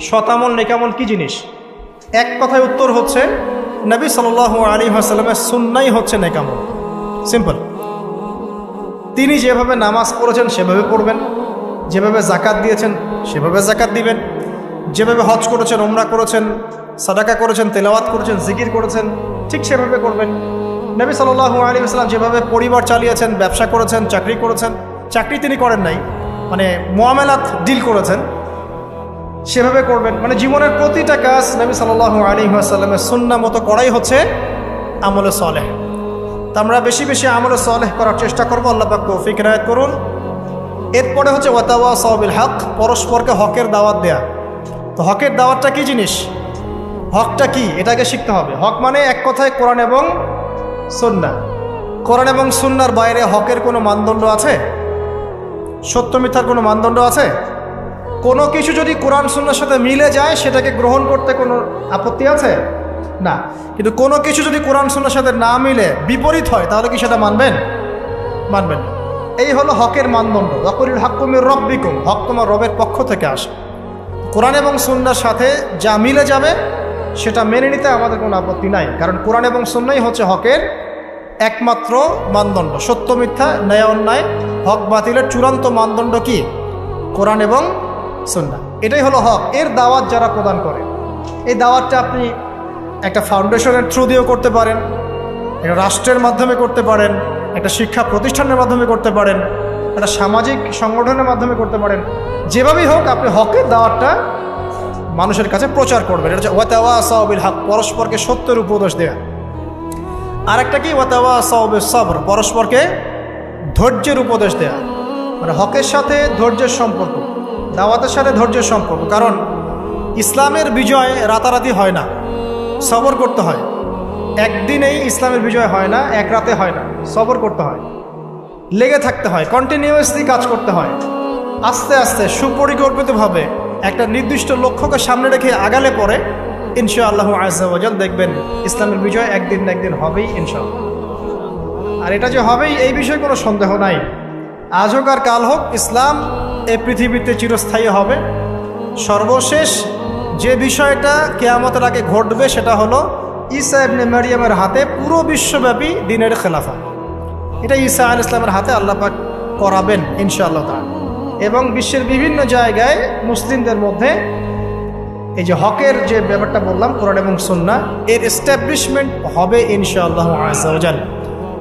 A: সৎ আমল, নেক আমল কি জিনিস? এক কথায় উত্তর হচ্ছে নবী সাল্লাল্লাহু আলাইহি ওয়াসাল্লামের সুন্নাহই হচ্ছে নেক আমল। সিম্পল। তিনি যেভাবে নামাজ পড়েছেন সেভাবে পড়বেন, যেভাবে জাকাত দিয়েছেন সেভাবে জাকাত দিবেন, যেভাবে হজ করেছেন, উমরা করেছেন, সাদাকা করেছেন, তেলাওয়াত করেছেন, জিকির করেছেন, ঠিক সেভাবে করবেন। নবী সাল্লাল্লাহু আলাইহি ওয়াসাল্লাম যেভাবে পরিবার চালিয়েছেন, ব্যবসা করেছেন, চাকরি করেছেন, চাকরি তিনি করেন নাই, মানে মুআমালাত ডিল করেছেন, সেভাবে করবেন। মানে জীবনের প্রতিটা কাজ নবী সাল্লাল্লাহু আলাইহি ওয়াসাল্লামের সুন্নাহ মতো করাই হচ্ছে আমলে সালেহ। তা আমরা বেশি বেশি আমলে সালেহ করার চেষ্টা করবো। আল্লাহ পাক তৌফিক ইনায়েত করুন। এরপরে হচ্ছে ওয়াতাওয়াসাউ বিল হক, পরস্পরকে হকের দাওয়াত দেয়া। তো হকের দাওয়াতটা কি জিনিস? হকটা কি এটাকে শিখতে হবে। হক মানে এক কথায় কোরআন এবং সুন্নাহ। কোরআন এবং সুন্নাহর বাইরে হকের কোনো মানদণ্ড আছে? সত্য মিথ্যার কোনো মানদণ্ড আছে? কোনো কিছু যদি কোরআন সুন্নাহর সাথে মিলে যায় সেটাকে গ্রহণ করতে কোনো আপত্তি আছে? না। কিন্তু কোনো কিছু যদি কোরআন সুন্নাহর সাথে না মিলে, বিপরীত হয়, তাহলে কি সেটা মানবেন? মানবেন না। এই হলো হকের মানদণ্ড। ওয়াকুলিল হাক্কু মির রাব্বিকুম, হক তোমার রবের পক্ষ থেকে আসে। কোরআন এবং সুন্নাহর সাথে যা মিলে যাবে সেটা মেনে নিতে আমাদের কোনো আপত্তি নাই, কারণ কোরআন এবং সুন্নাহই হচ্ছে হকের একমাত্র মানদণ্ড। সত্য মিথ্যা, ন্যায় অন্যায়, হক বাতিলের চূড়ান্ত মানদণ্ড কি? কোরআন এবং সুন্নাহ। এটাই হলো হক। এর দাওয়াত যারা প্রদান করে, এই দাওয়াতটা আপনি একটা ফাউন্ডেশনের থ্রু দিয়েও করতে পারেন, একটা রাষ্ট্রের মাধ্যমে করতে পারেন, একটা শিক্ষা প্রতিষ্ঠানের মাধ্যমে করতে পারেন, একটা সামাজিক সংগঠনের মাধ্যমে করতে পারেন। যেভাবেই হোক আপনি হকের দাওয়াতটা মানুষের কাছে প্রচার করবেন। এটা হচ্ছে ওয়াতাওয়াসাউ বিল হক, পরস্পরকে সত্যের উপদেশ দেয়া। আর একটা কি ওয়াতাওয়াসাউ বিস সবর, পরস্পরকে ধৈর্যের উপদেশ দেয়া। মানে হকের সাথে ধৈর্যের সম্পর্ক, দাওয়াতের সাথে ধৈর্যের সম্পর্ক। কারণ ইসলামের বিজয় রাতারাতি হয় না, সবর করতে হয়। একদিনেই ইসলামের বিজয় হয় না, এক রাতে হয় না, সবর করতে হয়, লেগে থাকতে হয়, কন্টিনিউয়াসলি কাজ করতে হয়। আস্তে আস্তে সুপরিকল্পিতভাবে একটা নির্দিষ্ট লক্ষ্যকে সামনে রেখে আগালে পরে ইনশাআল্লাহু আযজা ওয়া জাল দেখবেন ইসলামের বিজয় একদিন না একদিন হবেই ইনশাআল্লাহ। আর এটা যে হবেই এই বিষয়ে কোনো সন্দেহ নাই। আজ হোক আর কাল হোক, ইসলাম এই পৃথিবীতে চিরস্থায়ী হবে। সর্বশেষ যে বিষয়টা কিয়ামতের আগে ঘটবে সেটা হলো ঈসা ইবনে মারইয়ামের হাতে পুরো বিশ্বব্যাপী দ্বীনের খেলাফা। এটা ঈসা আলাইহিস সালামের হাতে আল্লাহ পাক করাবেন ইনশাআল্লাহ তাআলা। এবং বিশ্বের বিভিন্ন জায়গায় মুসলিমদের মধ্যে এই যে হকের যে ব্যাপারটা বললাম, কোরআন এবং সুন্নাহ, এর এস্টাবলিশমেন্ট হবে ইনশাআল্লাহু আযজা ওয়া জাল।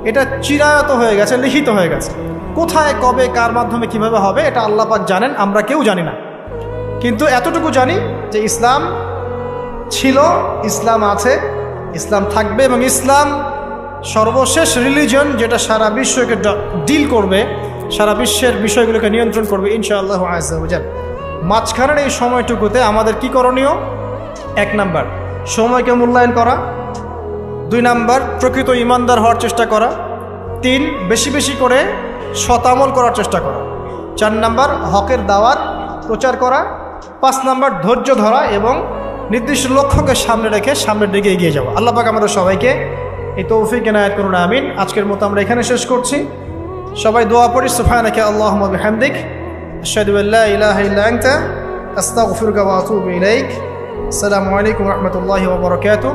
A: এটা চিরায়ত হয়ে গেছে, লিখিত হয়ে গেছে। কোথায়, কবে, কার মাধ্যমে, কিভাবে হবে এটা আল্লাহ পাক জানেন, আমরা কেউ জানি না। কিন্তু এতটুকু জানি যে ইসলাম ছিল, ইসলাম আছে, ইসলাম থাকবে, এবং ইসলাম সর্বশেষ রিলিজন যেটা সারা বিশ্বকে ডিল করবে, সারা বিশ্বের বিষয়গুলোকে নিয়ন্ত্রণ করবে ইনশাআল্লাহু আযজা ওয়া জাল। মাঝখানের এই সময়টুকুতে আমাদের কি করণীয়? 1 নাম্বার, সময়কে মূল্যায়ন করা। 2 নাম্বার, প্রকৃত ইমানদার হওয়ার চেষ্টা করা। 3, বেশি বেশি করে শতামল করার চেষ্টা করা। 4 নাম্বার, হকের দাওয়াত প্রচার করা। 5 নাম্বার, ধৈর্য ধরা এবং নির্দিষ্ট লক্ষ্যকে সামনে রেখে সামনের দিকে এগিয়ে যাওয়া। আল্লাহ পাক আমাদের সবাইকে এই তৌফিক এনায়েত করুন, আমিন। আজকের মতো আমরা এখানে শেষ করছি। সবাই দোয়া পড়ি, সুবহানাকা আল্লাহুম্মা বিহামদিক, আশহাদু আল্লা ইলাহা ইল্লা আনতা, আস্তাগফিরুকা ওয়া আতুবু ইলাইক। আসসালামু আলাইকুম ওয়া রাহমাতুল্লাহি ওয়া বারাকাতুহু।